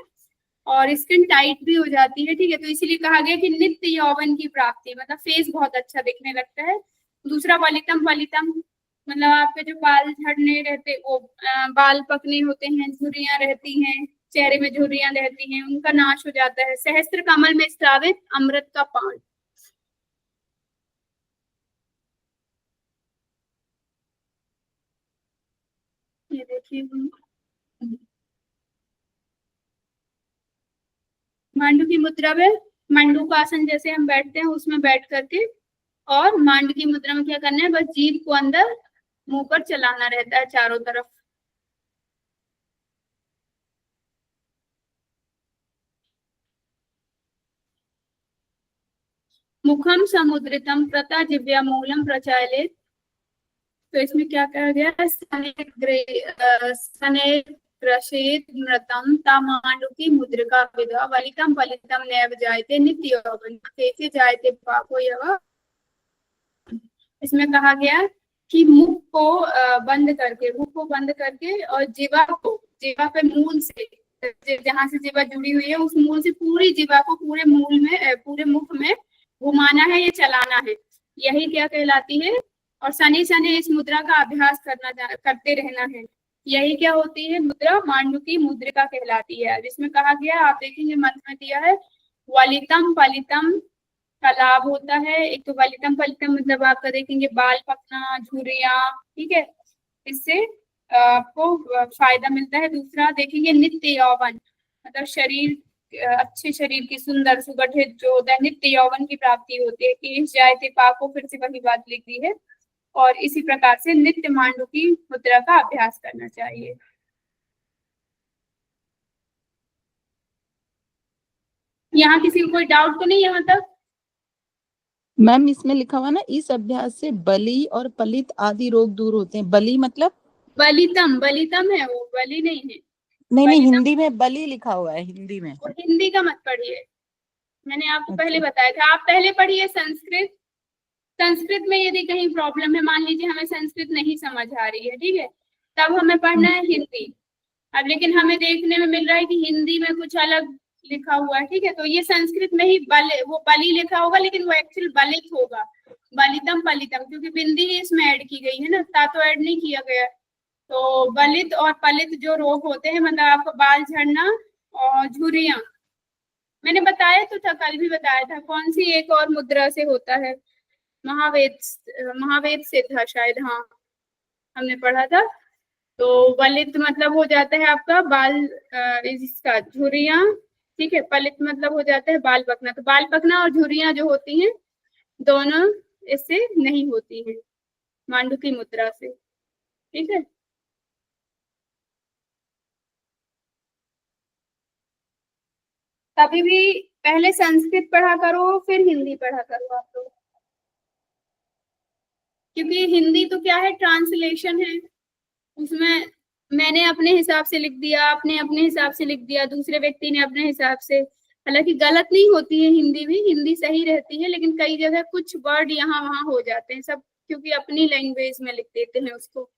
और स्किन टाइट भी हो जाती है, ठीक है। तो इसीलिए कहा गया कि नित्य यौवन की प्राप्ति, मतलब फेस बहुत अच्छा दिखने लगता है। दूसरा वलितम पलितम, मतलब आपके जो बाल झड़ने रहते, वो बाल पकने होते हैं, झुर्रियां रहती हैं, चेहरे में झुर्रियां रहती हैं, उनका नाश हो जाता है। सहस्त्र कमल में स्रावित अमृत का पान। ये देखिए मांडू की मुद्रा में मंडूकासन जैसे हम बैठते हैं उसमें बैठ करके, और मांड की मुद्रा में क्या करना है, बस जीभ को अंदर मुंह पर चलाना रहता है चारों तरफ। मुखम समुद्रितम प्रता जिव्या मूलम प्रचालित। तो इसमें क्या कहा गया है, सने ग्रसित मृतम तामांडुकी मुद्रिका विधा वलितम फलितम नैव जायते नित्य यौवन कैसे जायते पापो यव। इसमें कहा गया कि मुख को बंद करके, मुख को बंद करके और जीवा को, जीवा पे मूल से, जहां से जीवा जुड़ी हुई है उस मूल से पूरी जीवा को पूरे मूल में, पूरे मुख में घुमाना है, ये चलाना है, यही क्या कहलाती है। और शनि शनि इस मुद्रा का अभ्यास करते रहना है। यही क्या होती है मुद्रा, मांडुकी मुद्रिका कहलाती है। जिसमें कहा गया, आप देखेंगे मंत्र में दिया है वलितम पलितम का लाभ होता है। एक तो वलितम पलितम मतलब आपका देखेंगे बाल पकना, झुर्रियां, ठीक है, इससे आपको फायदा मिलता है। दूसरा देखेंगे नित्य यौवन, मतलब शरीर, अच्छे शरीर की सुंदर सुगठित जो होता है, नित्य यौवन की प्राप्ति होती है। कि इस जायते पाको, फिर से वही बात लिख दी है। और इसी प्रकार से नित्य मांडुकी मुद्रा का अभ्यास करना चाहिए। यहाँ किसी को कोई डाउट तो नहीं है मतलब? मैम इसमें लिखा हुआ ना, इस अभ्यास से बली और पलित आदि रोग दूर होते हैं। बली मतलब बलितम, बलितम है वो, बलि नहीं है। नहीं नहीं, बलितम हिंदी में बली लिखा हुआ है, हिंदी में। वो हिंदी का मत पढ़िए, मैंने आपको पहले अच्छा। बताया था, आप पहले पढ़िए संस्कृत। संस्कृत में यदि कहीं प्रॉब्लम है, मान लीजिए हमें संस्कृत नहीं समझ आ रही है, ठीक है, तब हमें पढ़ना है हिंदी। अब लेकिन हमें देखने में मिल रहा है कि हिंदी में कुछ अलग लिखा हुआ है, ठीक है, तो ये संस्कृत में ही वो बलि लिखा होगा, लेकिन वो एक्चुअल बलित होगा, बलितम पलितम, क्योंकि बिंदी ही इसमें ऐड की गई है ना, ता तो ऐड नहीं किया गया। तो बलित और पलित जो रोग होते हैं, मतलब आपका बाल झड़ना और झुर्रियां, मैंने बताया तो था, कल भी बताया था, कौन सी एक और मुद्रा से होता है, महावेद, महावेद से था शायद, हाँ हमने पढ़ा था। तो वलित मतलब हो जाता है आपका बाल, इसका झुर्रियां, ठीक है, पलित मतलब हो जाता है बाल पकना। तो बाल पकना और झुर्रियां जो होती हैं दोनों इससे नहीं होती हैं, मांडुकी मुद्रा से, ठीक है। कभी भी पहले संस्कृत पढ़ा करो फिर हिंदी पढ़ा करो आप लोग। क्योंकि हिंदी तो क्या है, ट्रांसलेशन है, उसमें मैंने अपने हिसाब से लिख दिया, आपने अपने हिसाब से लिख दिया, दूसरे व्यक्ति ने अपने हिसाब से। हालांकि गलत नहीं होती है हिंदी भी, हिंदी सही रहती है, लेकिन कई जगह कुछ वर्ड यहाँ वहां हो जाते हैं सब, क्योंकि अपनी लैंग्वेज में लिख देते हैं उसको।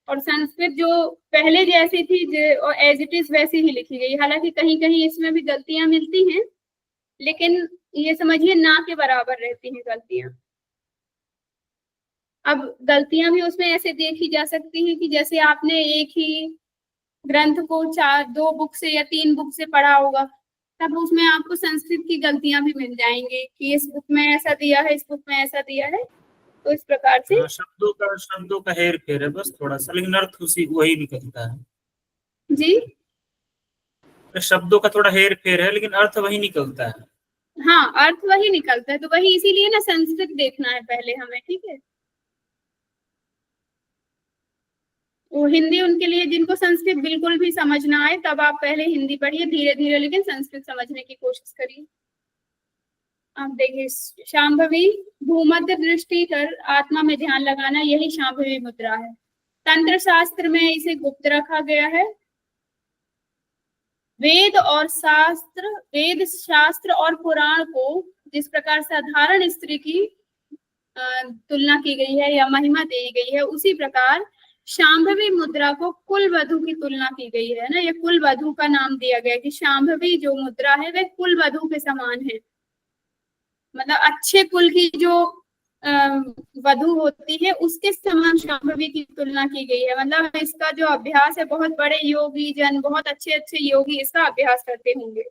और संस्कृत जो पहले जैसी थी जो एज इट इज वैसी ही लिखी गई, हालांकि कहीं कहीं इसमें भी गलतियां मिलती हैं, लेकिन ये समझिए ना के बराबर रहती हैं गलतियां। अब गलतियां भी उसमें ऐसे देखी जा सकती हैं कि जैसे आपने एक ही ग्रंथ को चार, दो बुक से या तीन बुक से पढ़ा होगा, तब उसमें आपको संस्कृत की गलतियां भी मिल जाएंगी कि इस बुक में ऐसा दिया है, इस बुक में ऐसा दिया है। तो इस प्रकार से शब्दों का हेर फेर है बस थोड़ा सा, लेकिन अर्थ उसी वही निकलता है। जी शब्दों का थोड़ा हेर फेर है, लेकिन अर्थ वही निकलता है। हाँ, अर्थ वही निकलता है, तो वही इसीलिए ना संस्कृत देखना है पहले हमें, ठीक है। वो हिंदी उनके लिए जिनको संस्कृत बिल्कुल भी समझ ना आए, तब आप पहले हिंदी पढ़िए धीरे धीरे, लेकिन संस्कृत समझने की कोशिश करिए। आप देखिए, शांभवी भूमध्य दृष्टि कर आत्मा में ध्यान लगाना, यही शांभवी मुद्रा है। तंत्र शास्त्र में इसे गुप्त रखा गया है। वेद शास्त्र और पुराण को जिस प्रकार साधारण स्त्री की तुलना की गई है या महिमा दी गई है, उसी प्रकार शांभवी मुद्रा को कुल वधु की तुलना की गई है ना। ये कुल वधु का नाम दिया गया कि शांभवी जो मुद्रा है वह कुल वधु के समान है, मतलब अच्छे कुल की जो वधु होती है उसके समान शांभवी की तुलना की गई है। मतलब इसका जो अभ्यास है, बहुत बड़े योगी जन, बहुत अच्छे अच्छे योगी इसका अभ्यास करते होंगे।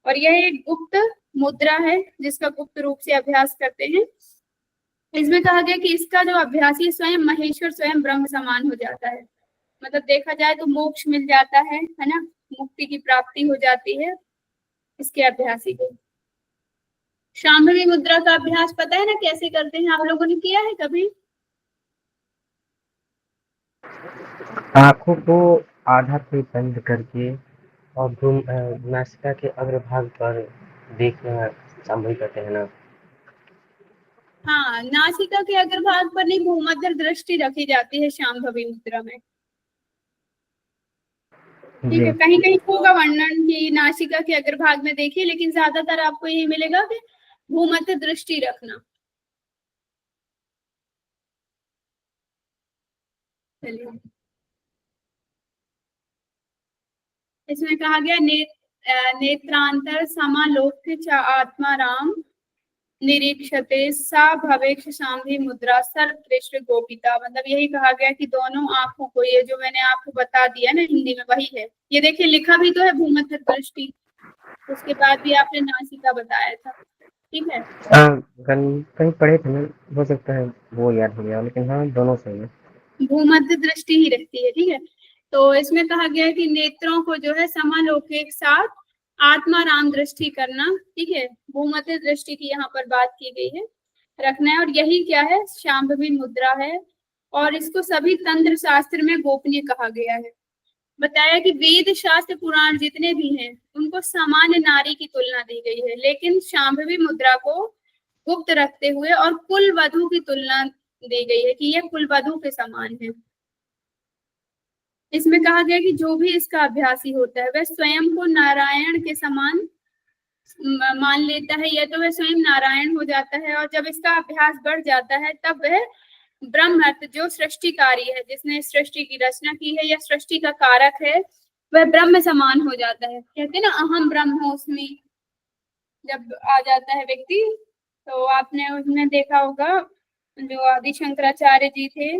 और यह एक गुप्त मुद्रा है जिसका गुप्त रूप से अभ्यास करते हैं। इसमें कहा गया कि इसका जो अभ्यासी स्वयं महेश्वर, स्वयं ब्रह्म समान हो जाता है। मतलब देखा जाए तो मोक्ष मिल जाता है ना, मुक्ति की प्राप्ति हो जाती है इसके अभ्यासी को। शांभवी मुद्रा का अभ्यास पता है ना कैसे करते हैं, आप लोगों ने किया है कभी? आंखों को आधा से बंद करके और नासिका के अग्रभाग पर देखना शांभवी करते हैं ना। हाँ, नासिका के अग्रभाग पर नहीं, भूमध्य दृष्टि रखी जाती है शांभवी मुद्रा में, ठीक है। कहीं कहीं होगा वर्णन की नासिका के अग्रभाग में देखिए, लेकिन ज्यादातर आपको यही मिलेगा कि भूमध्य दृष्टि रखना। चलिए, इसमें कहा गया नेत्रांतर समालोक्य च आत्मा राम निरीक्षते सा भवेक्ष शांभवी मुद्रा सर्वश्रेष्ठ गोपिता। मतलब यही कहा गया कि दोनों आंखों को, ये जो मैंने आपको बता दिया ना हिंदी में वही है। ये देखिए लिखा भी तो है भूमध्य दृष्टि, उसके बाद भी आपने नासिका बताया था, ठीक है। कहीं पढ़े थे ना, हो सकता है वो याद हो गया, लेकिन हाँ दोनों सही है। भूमध्य दृष्टि ही रहती है, ठीक है। तो इसमें कहा गया है कि नेत्रों को जो है समालोक एक साथ आत्मा राम दृष्टि करना, ठीक है। भूमध्य दृष्टि की यहाँ पर बात की गई है, रखना है। और यही क्या है, शांभवी मुद्रा है। और इसको सभी तंत्र शास्त्र में गोपनीय कहा गया है। बताया कि वेद शास्त्र पुराण जितने भी हैं उनको सामान्य नारी की तुलना दी गई है, लेकिन शांभवी मुद्रा को गुप्त रखते हुए और कुल वधु की तुलना दी गई है कि यह कुल वधु के समान है। इसमें कहा गया कि जो भी इसका अभ्यासी होता है वह स्वयं को नारायण के समान मान लेता है, या तो वह स्वयं नारायण हो जाता है। और जब इसका अभ्यास बढ़ जाता है तब वह ब्रह्म जो सृष्टिकारी है, जिसने सृष्टि की रचना की है या सृष्टि का कारक है, वह ब्रह्म समान हो जाता है। कहते हैं ना अहम ब्रह्मोस्मि, जब आ जाता है व्यक्ति। तो आपने उसमें देखा होगा जो आदि शंकराचार्य जी थे,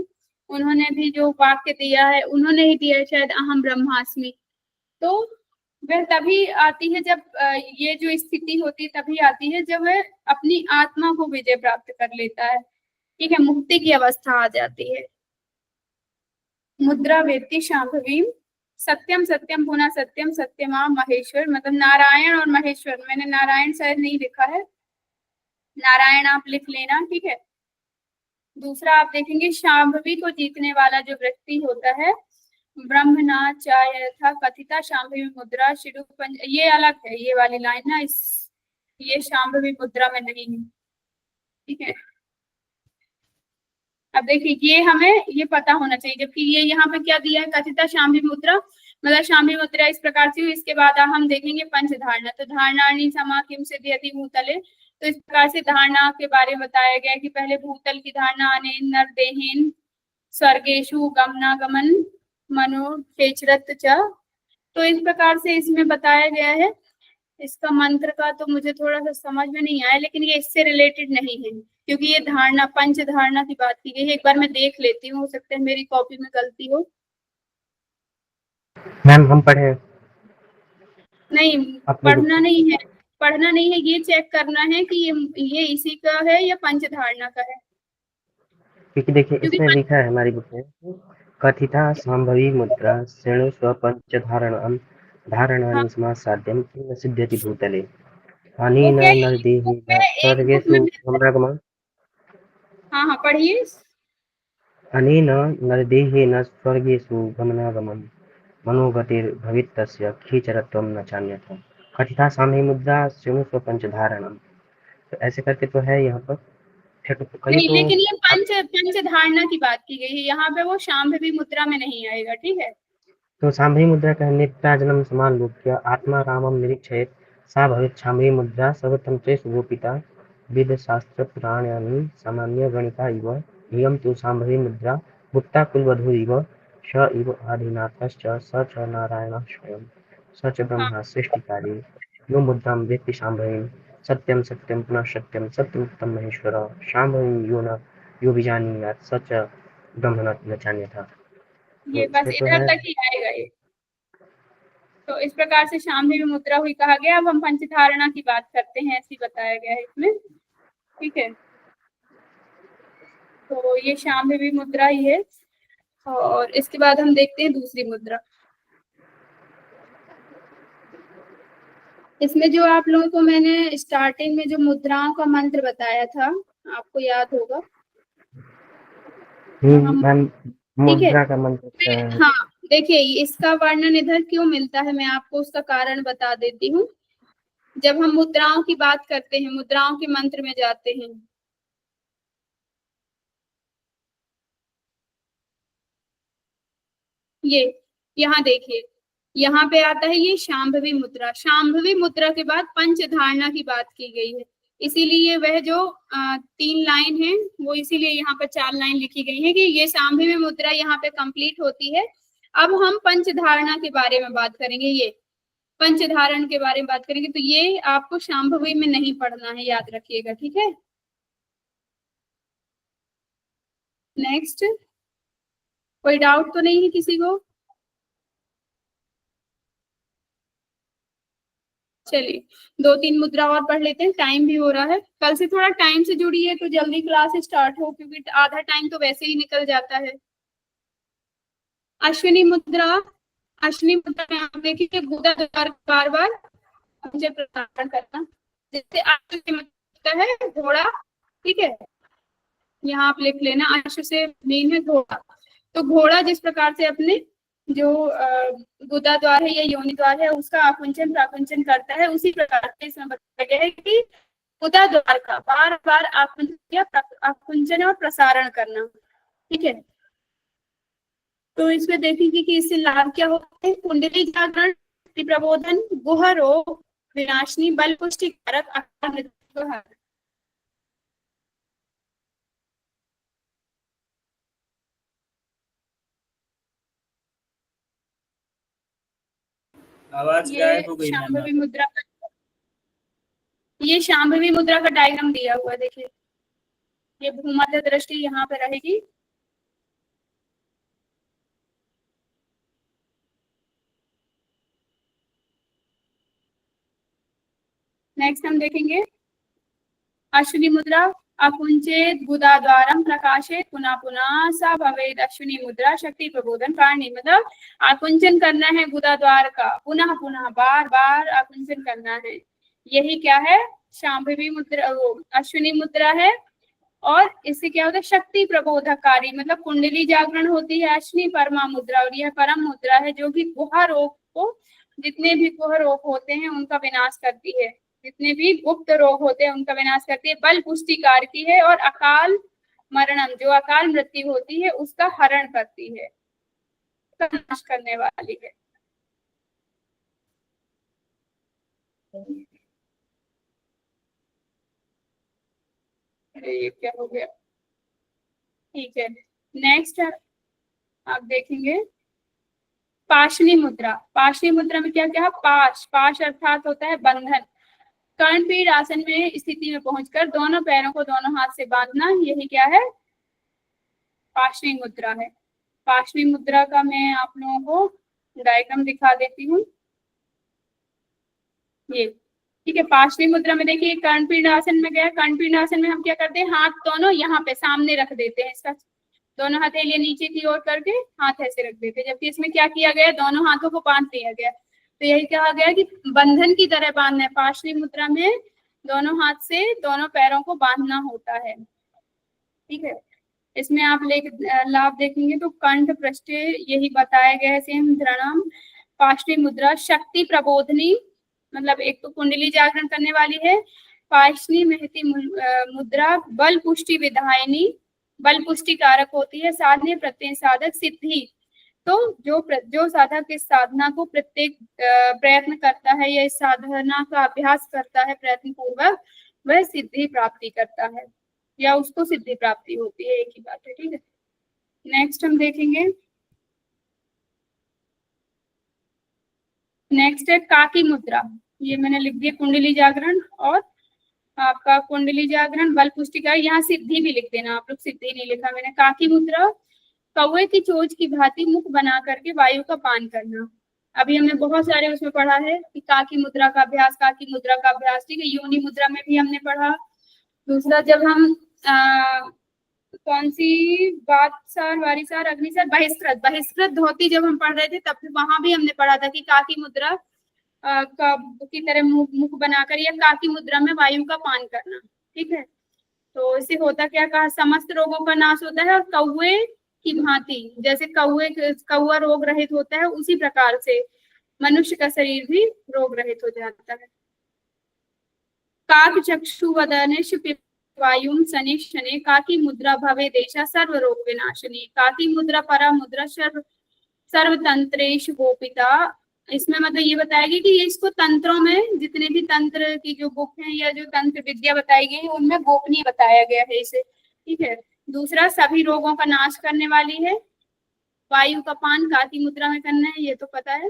उन्होंने भी जो वाक्य दिया है, उन्होंने ही दिया है शायद, अहम ब्रह्मास्मि। तो वह तभी आती है जब ये जो स्थिति होती है तभी आती है जब वह अपनी आत्मा को विजय प्राप्त कर लेता है, ठीक है, मुक्ति की अवस्था आ जाती है। मुद्रा वेत्ति शांभवी सत्यम सत्यम पुनः सत्यम सत्यमा महेश्वर। मतलब नारायण और महेश्वर, मैंने नारायण शायद नहीं लिखा है, नारायण आप लिख लेना, ठीक है। दूसरा आप देखेंगे शांभवी को जीतने वाला जो व्यक्ति होता है, ब्रह्मणा चाय था कथिता शांभवी मुद्रा शिरु पंज, ये अलग है, ये वाली लाइन ना, ये शांभवी मुद्रा में नहीं है, ठीक है। अब देखिए ये हमें ये पता होना चाहिए, जबकि ये यहाँ पे क्या दिया है, कथिता शाम्भवी मुद्रा, मतलब शाम्भवी मुद्रा इस प्रकार से हुई। इसके बाद हम देखेंगे पंच धारणा। तो धारणानि समा किम सिद्ध्यति भूतले, तो इस प्रकार से धारणा के बारे में बताया गया कि पहले भूतल की धारणा, अनेन नरदेहेन स्वर्गेशु गमनागमन मनो खेचरत च। तो इस प्रकार से इसमें बताया गया है। इसका मंत्र का तो मुझे थोड़ा सा समझ में नहीं आया, लेकिन ये इससे रिलेटेड नहीं है, क्योंकि ये धारणा, पंच धारणा की बात की गई है। एक बार मैं देख लेती हूँ, हो सकता है मेरी कॉपी में गलती हो। मैम हम पढ़े नहीं, अपने पढ़ना नहीं है, पढ़ना नहीं है, ये चेक करना है कि ये इसी का है या पंच धारणा का है। क्योंकि देखिए क्योंकि इसमें लिखा है हमारी बुक में, कथिता संभवी मुद्रा श्रेणु स्वपंच धारणम हाँ, धारणानि समासाद्यम किम सिद्ध्यति भूतले वो अनेन क्या नरदेहेन एक बुक में, स्वर्गेषु गमनागमन हाँ हाँ पढ़िए। अनेन नरदेहेन स्वर्गेषु गमनागमन मनोगतिर्भवितस्य खीचरत्वं न चान्यथा कथिता साम्य मुद्रा श्रेणु स्वपंच धारणम। तो ऐसे करके तो है यहाँ पर, फिर तो कहीं नहीं, तो लेकिन ये पंच धारणा की बात की गई है यहाँ पे, वो शाम्भवी मुद्रा में नहीं आएगा, ठीक है। तो साम्भवी मुद्रा का नेत्राजनम समालोक्य आत्मा रामम निरीक्षेत सा भवेत् साम्भवी मुद्रा सर्वतंत्रेषु गोपिता वेदशास्त्र पुराणानि सामान्य गणिता इव इयं तु साम्भवी मुद्रा गुप्ता कुलवधूरिव स इव आदिनाथश्च स च नारायणः स्वयं स च हाँ, ब्रह्मा सृष्टिकाले यो मुद्रां वेत्ति साम्भवीं सत्यं सत्यं पुनः सत्यं सत्यमुक्तं महेश्वर साम्भवीं यो विजानीयात् स च ब्रह्म न चान्यथा। तो ये बस इसमें तो इधर है। तक ही आएगा ये। तो इस प्रकार से शाम्भवी मुद्रा हुई कहा गया। अब हम पंच धारणा की बात करते हैं, ऐसे बताया गया है इसमें, ठीक है। तो ये शाम्भवी मुद्रा ही है, और इसके बाद हम देखते हैं दूसरी मुद्रा। इसमें जो आप लोगों को मैंने स्टार्टिंग में जो मुद्राओं का मंत्र बताया था, आपको याद होगा। मैम ठीक है, मुद्रा का मंत्र हाँ देखिए इसका वर्णन इधर क्यों मिलता है, मैं आपको उसका कारण बता देती हूँ। जब हम मुद्राओं की बात करते हैं, मुद्राओं के मंत्र में जाते हैं, ये यहाँ देखिए, यहाँ पे आता है ये शाम्भवी मुद्रा। शाम्भवी मुद्रा के बाद पंच धारणा की बात की गई है, इसीलिए वह जो 3 लाइन है वो इसीलिए यहाँ पर 4 लाइन लिखी गई है कि ये शाम्भवी मुद्रा यहाँ पे कंप्लीट होती है। अब हम पंच धारणा के बारे में बात करेंगे, ये पंच धारण के बारे में बात करेंगे। तो ये आपको शाम्भवी में नहीं पढ़ना है, याद रखिएगा, ठीक है। नेक्स्ट, कोई डाउट तो नहीं है किसी को? चलिए 2-3 मुद्रा और पढ़ लेते हैं, टाइम भी हो रहा है। कल से थोड़ा टाइम से जुड़िए तो जल्दी क्लास स्टार्ट हो, क्योंकि आधा टाइम तो वैसे ही निकल जाता है। अश्विनी मुद्रा, अश्विनी मुद्रा में आप देखिए गुदा द्वार बार बार मुझे प्रसारण करना, जैसे अश्व मतलब है घोड़ा, ठीक है। यहाँ आप लिख लेना, अश्व से मेन है घोड़ा। तो घोड़ा जिस प्रकार से अपने जो गुदा द्वार है या योनि द्वार है उसका आकुंचन प्राकुंचन करता है, उसी प्रकार से इसमें बताया गया है कि गुदा द्वार का बार बार आकुंचन और प्रसारण करना, ठीक है। तो इसमें देखेंगे कि इससे लाभ क्या होता है। कुंडली जागरण, प्रबोधन, गुह रोग विनाशनी, बल पुष्टि कारक, आकार मृत्यु हर। आवाज गायब हो गई मैम। शाम्भवी मुद्रा का, ये शाम्भवी मुद्रा का डायग्राम दिया हुआ है, देखिए ये भूमध्य दृष्टि यहाँ पे रहेगी। नेक्स्ट हम देखेंगे अश्विनी मुद्रा। अकुंचेत गुदा द्वारम प्रकाशेत पुनः पुनः सा भवेद अश्विनी मुद्रा शक्ति प्रबोधन कारणी। मतलब आकुंचन करना है गुदा द्वार का, पुनः पुनः बार बार आकुंचन करना है, यही क्या है, शाम्भवी मुद्रा, अश्विनी मुद्रा है। और इससे क्या होता है, शक्ति प्रबोधकारी, मतलब कुंडली जागरण होती है अश्विनी परमा मुद्रा, और यह परम मुद्रा है जो कि गुहा रोग को, जितने भी गुह रोग होते हैं उनका विनाश करती है, जितने भी गुप्त रोग होते हैं उनका विनाश करती है, बल पुष्टि कारकी है और अकाल मरणम, जो अकाल मृत्यु होती है उसका हरण करती है, उसका नाश करने वाली है। अरे ये क्या हो गया, ठीक है। नेक्स्ट आप देखेंगे पाशनी मुद्रा। पाशनी मुद्रा में क्या क्या, पाश, पाश अर्थात होता है बंधन। कर्णपीठ आसन में स्थिति में पहुंचकर दोनों पैरों को दोनों हाथ से बांधना, यही क्या है, पाशनी मुद्रा है। पाशनी मुद्रा का मैं आप लोगों को डायग्राम दिखा देती हूँ। ये ठीक है, पाशनी मुद्रा में देखिए कर्णपीठ आसन में गया। कर्णपीठ आसन में हम क्या करते हैं, हाथ दोनों यहाँ पे सामने रख देते हैं, इसका दोनों हथेलियां नीचे की ओर करके हाथ ऐसे रख देते हैं, जबकि इसमें क्या किया गया, दोनों हाथों को बांध दिया गया। तो यही कहा गया कि बंधन की तरह बांधना है। पाशनी मुद्रा में दोनों हाथ से दोनों पैरों को बांधना होता है, ठीक है। इसमें आप लाभ देखेंगे तो कंठ पृष्ठ यही बताया गया है, सेम धरणम। पाशनी मुद्रा शक्ति प्रबोधनी, मतलब एक तो कुंडली जागरण करने वाली है। पाशनी महती मुद्रा बल पुष्टि विधायनी, बल पुष्टि कारक होती है। साधने प्रत्यय साधक सिद्धि, तो जो साधक इस साधना को प्रत्येक प्रयत्न करता है या इस साधना का अभ्यास करता है प्रयत्न पूर्वक, वह सिद्धि प्राप्ति करता है या उसको सिद्धि प्राप्ति होती है, एक ही बात है, ठीक है। नेक्स्ट हम देखेंगे, नेक्स्ट है काकी मुद्रा। ये मैंने लिख दिया कुंडली जागरण और आपका कुंडली जागरण बल पुष्टि का, यहाँ सिद्धि भी लिख देना आप लोग, सिद्धि नहीं लिखा मैंने। काकी मुद्रा कौवे की चोंच की भांति मुख बना करके वायु का पान करना। अभी हमने बहुत सारे उसमें पढ़ा है कि काकी मुद्रा का अभ्यास, काकी मुद्रा का अभ्यास, ठीक है। योनि मुद्रा में भी हमने पढ़ा। दूसरा जब हम कौन सी वातसार, वारिसार, अग्निसार, बहिष्कृत, बहिष्कृत धोती जब हम पढ़ रहे थे तब वहां भी हमने पढ़ा था कि काकी मुद्रा की तरह मुख बनाकर या काकी मुद्रा में वायु का पान करना, ठीक है। तो इससे होता क्या, कहा समस्त रोगों का नाश होता है और कौवे की भांति, जैसे कौवा रोग रहित होता है उसी प्रकार से मनुष्य का शरीर भी रोग रहित हो जाता है। काक चक्षु वदनिश वायुम शनि शनि काकी मुद्रा भवे देशा सर्व रोग विनाशिनी। काकी मुद्रा परा मुद्रा सर्वतंत्रेश गोपिता। इसमें मतलब ये बताएगी कि ये इसको तंत्रों में, जितने भी तंत्र की जो बुक है या जो तंत्र विद्या बताई गई है उनमें गोपनीय बताया गया है इसे, ठीक है। दूसरा सभी रोगों का नाश करने वाली है। वायु का पान काकी मुद्रा में करना है, ये तो पता है।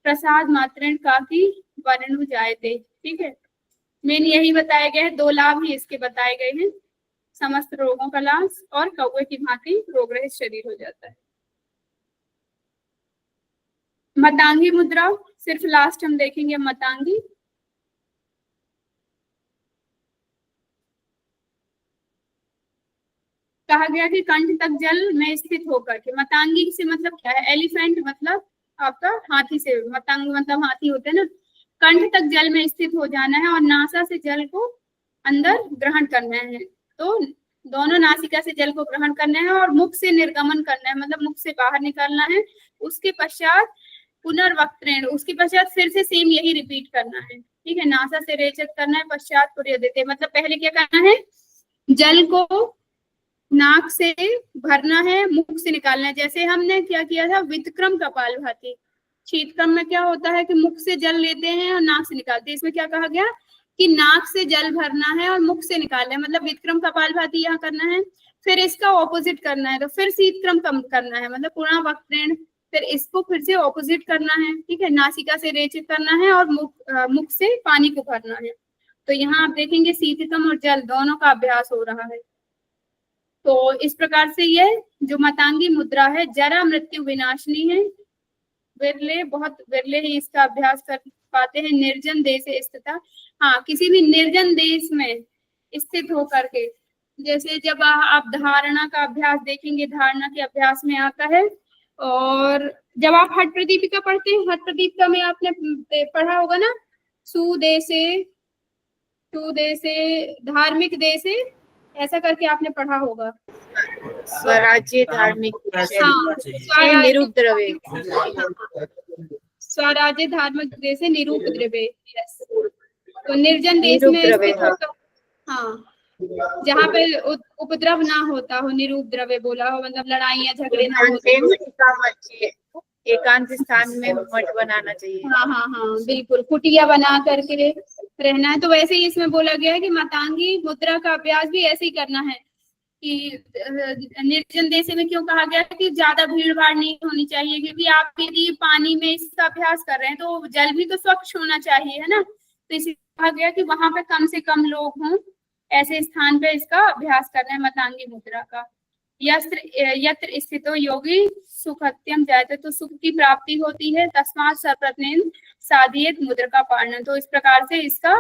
प्रसाद मात्रेण काकी वर्णु जायते, ठीक है। मेन यही बताया गया है, दो लाभ ही इसके बताए गए हैं, समस्त रोगों का नाश और कौवे की भांति रोग रहित शरीर हो जाता है। मतांगी मुद्रा सिर्फ लास्ट हम देखेंगे। मतांगी कहा गया कि कंठ तक जल में स्थित होकर के। मतांगी से मतलब क्या है, एलिफेंट मतलब आपका हाथी से, मतांग मतलब हाथी होते हैं ना। कंठ तक जल में स्थित हो जाना है और नासा से जल को अंदर ग्रहण करना है। तो दोनों नासिका से जल को ग्रहण करना है और मुख से निर्गमन करना है, मतलब मुख से बाहर निकालना है। उसके पश्चात पुनर्वक्त्रेण, उसके पश्चात फिर से सेम यही रिपीट करना है, ठीक है। नासा से रेचक करना है, पश्चात पुर्यदेते, मतलब पहले क्या करना है, जल को नाक से भरना है, मुख से निकालना है। जैसे हमने क्या किया था वितक्रम कपालभाति। शीतक्रम में क्या होता है कि मुख से जल लेते हैं और नाक से निकालते हैं। इसमें क्या कहा गया कि नाक से जल भरना है और मुख से निकालना है, मतलब वितक्रम कपालभाति यहाँ करना है। फिर इसका ऑपोजिट करना है, तो फिर शीतक्रम कम करना है, मतलब पुनर्वक्त्रेण, फिर इसको फिर से ऑपोजिट करना है, ठीक है। नासिका से रेचित करना है और मुख से पानी को भरना है। तो यहाँ आप देखेंगे शीतक्रम और जल दोनों का अभ्यास हो रहा है। तो इस प्रकार से ये जो मतांगी मुद्रा है जरा मृत्यु विनाशिनी है। विरले, बहुत विरले ही इसका अभ्यास कर पाते हैं। निर्जन देश स्थित, हाँ किसी भी निर्जन देश में स्थित होकर के, जैसे जब आप धारणा का अभ्यास देखेंगे, धारणा के अभ्यास में आता है। और जब आप हठ प्रदीपिका पढ़ते हैं, हठ प्रदीपिका में आपने पढ़ा होगा ना, सुदेशे धार्मिक देशे, ऐसा करके आपने पढ़ा होगा। स्वराज्य धार्मिक निरुपद्रवे, स्वराज्य धार्मिक देशे निरुपद्रवे। तो निर्जन देश में, हाँ जहाँ पे उपद्रव ना होता हो, निरुपद्रव्य बोला हो, मतलब लड़ाइयाँ झगड़े ना होते हो। एकांत स्थान में मठ बनाना चाहिए। हाँ हाँ हाँ बिल्कुल, कुटिया बना करके रहना है। तो वैसे ही इसमें बोला गया है कि मातांगी मुद्रा का अभ्यास भी ऐसे ही करना है कि निर्जन देश में क्यों कहा गया कि ज्यादा भीड़ भाड़ नहीं होनी चाहिए, क्योंकि आप यदि पानी में इसका अभ्यास कर रहे हैं तो जल भी तो स्वच्छ होना चाहिए, है ना। तो इसी कहा गया कि वहां पे कम से कम लोग हों, ऐसे स्थान पे इसका अभ्यास करना है मातांगी मुद्रा का। यत्र स्थितो योगी सुखत्यम जायते, तो सुख की प्राप्ति होती है। तस्मात् सर्वप्रथम साधयेत मुद्रा का पालन, तो इस प्रकार से इसका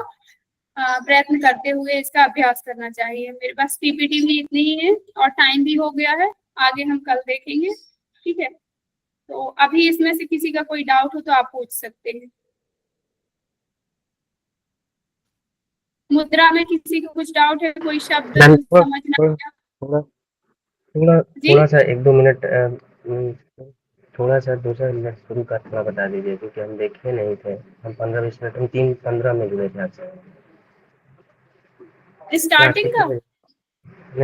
प्रयत्न करते हुए इसका अभ्यास करना चाहिए। मेरे पास पीपीटी भी इतनी ही है और टाइम भी हो गया है, आगे हम कल देखेंगे, ठीक है। तो अभी इसमें से किसी का कोई डाउट हो तो आप पूछ सकते हैं। मुद्रा में किसी को कुछ डाउट है, कोई शब्द समझना? थोड़ा सा 1-2 मिनट, थोड़ा सा 2-4 मिनट शुरू का थोड़ा बता दीजिए, क्योंकि हम देखे नहीं थे। हम 15-20 मिनट, हम 3:15 में जुड़े थे आपसे। स्टार्टिंग का नहीं,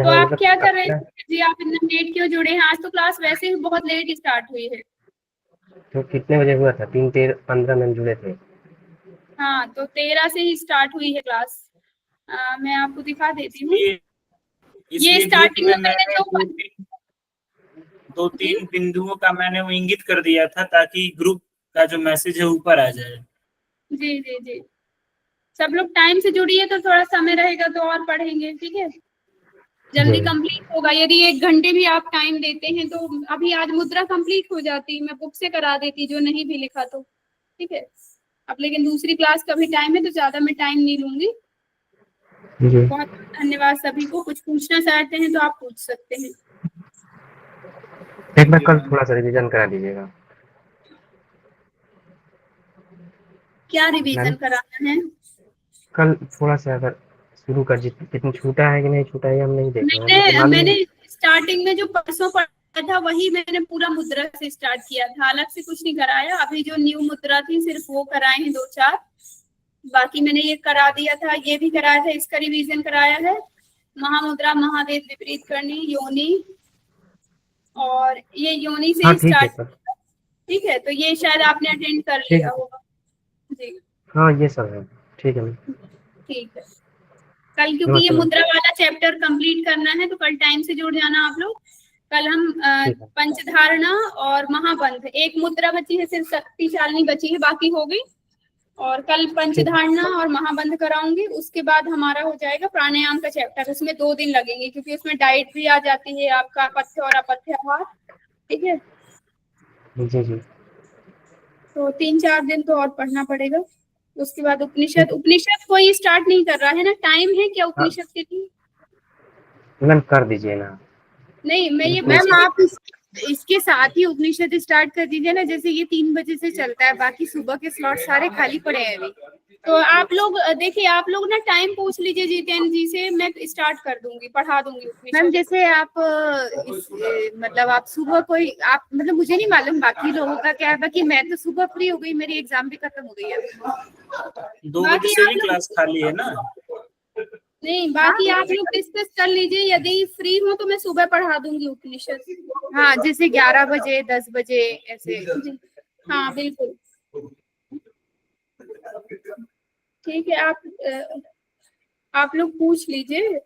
तो आप मतलब क्या कर रहे थे जी? आप इतना लेट क्यों जुड़े हैं? आज तो क्लास वैसे ही बहुत लेट स्टार्ट हुई है। तो कितने बजे हुआ था? 3:15 में जुड़े थे। हाँ, तो 13 से ही स्टार्ट हुई है क्लास। मैं आपको दिखा देती हूँ। ये स्टार्टिंग में मैंने जो 2-3 बिंदुओं का मैंने वो इंगित कर दिया था ताकि ग्रुप का जो मैसेज है ऊपर आ जाए। जी जी जी, सब लोग टाइम से जुड़िए तो थोड़ा समय रहेगा तो और पढ़ेंगे, ठीक है। जल्दी कंप्लीट होगा। यदि 1 घंटे भी आप टाइम देते हैं तो अभी आज मुद्रा कंप्लीट हो जाती, मैं बुक से करा देती जो नहीं भी लिखा तो, ठीक है। अब लेकिन दूसरी क्लास का भी टाइम है तो ज्यादा मैं टाइम नहीं लूंगी। बहुत धन्यवाद सभी को। कुछ पूछना चाहते हैं तो आप पूछ सकते हैं। एक बार कल थोड़ा सा रिवीजन करा दीजिएगा। क्या रिवीजन कराना है? कल थोड़ा सा अगर शुरू कर, जितना छूटा है कि नहीं छूटा है हम नहीं देख रहे हैं। मैंने स्टार्टिंग में जो परसों पढ़ा था वही मैंने पूरा मुद्रा से स्टार्ट किया था, अलग से कुछ नहीं कराया। अभी जो न्यू मुद्रा थी सिर्फ वो कराए हैं 2-4, बाकी मैंने ये करा दिया था, ये भी कराया था, इसका रिवीजन कराया है। महामुद्रा, महादेव विपरीत करनी, योनि, और ये योनि से स्टार्ट, ठीक है। तो ये शायद आपने अटेंड कर लिया होगा जी। हाँ ये सब है, ठीक है। ठीक है, कल क्योंकि ये मुद्रा वाला चैप्टर कंप्लीट करना है तो कल टाइम से जुड़ जाना आप लोग। कल हम पंचधारणा और महाबंध, एक मुद्रा बची है सिर्फ, शक्तिशालिनी बची है, बाकी हो गई। और कल पंचधारणा और महाबंध कराऊंगी। उसके बाद हमारा हो जाएगा प्राणायाम का चैप्टर। उसमें 2 दिन लगेंगे क्योंकि उसमें डाइट भी आ जाती है, आपका पथ्य और अपथ्य आहार, ठीक है जी जी। तो 3-4 दिन तो और पढ़ना पड़ेगा। उसके बाद उपनिषद कोई स्टार्ट नहीं कर रहा है ना? टाइम है क्या उपनिषद के लिए? मैम कर दीजिए ना। नहीं, मैं ये मैम आप इसके साथ ही उपनिषद स्टार्ट कर दीजिए ना, जैसे ये 3 बजे से चलता है, बाकी सुबह के स्लॉट सारे खाली पड़े हैं अभी। तो आप लोग देखिए, आप लोग ना टाइम पूछ लीजिए जितेंद्र जी से, मैं स्टार्ट कर दूंगी, पढ़ा दूंगी। मैम जैसे आप मतलब आप सुबह कोई, आप मतलब मुझे नहीं मालूम बाकी लोगों का क्या है, बाकी मैं तो सुबह फ्री हो गई, मेरी एग्जाम भी खत्म हो गई है। 2 बजे से भी क्लास खाली है ना? नहीं, बाकी आप लोग डिस्कस कर लीजिए, यदि फ्री हो तो मैं सुबह पढ़ा दूंगी उपनिषद। हाँ, जैसे 11 बजे 10 बजे ऐसे। हाँ बिल्कुल, ठीक है। आप लोग पूछ लीजिए,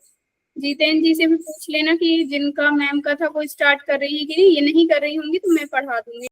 जितेंद्र जी से भी पूछ लेना कि जिनका मैम का था वो स्टार्ट कर रही है कि नहीं। ये नहीं कर रही होंगी तो मैं पढ़ा दूंगी।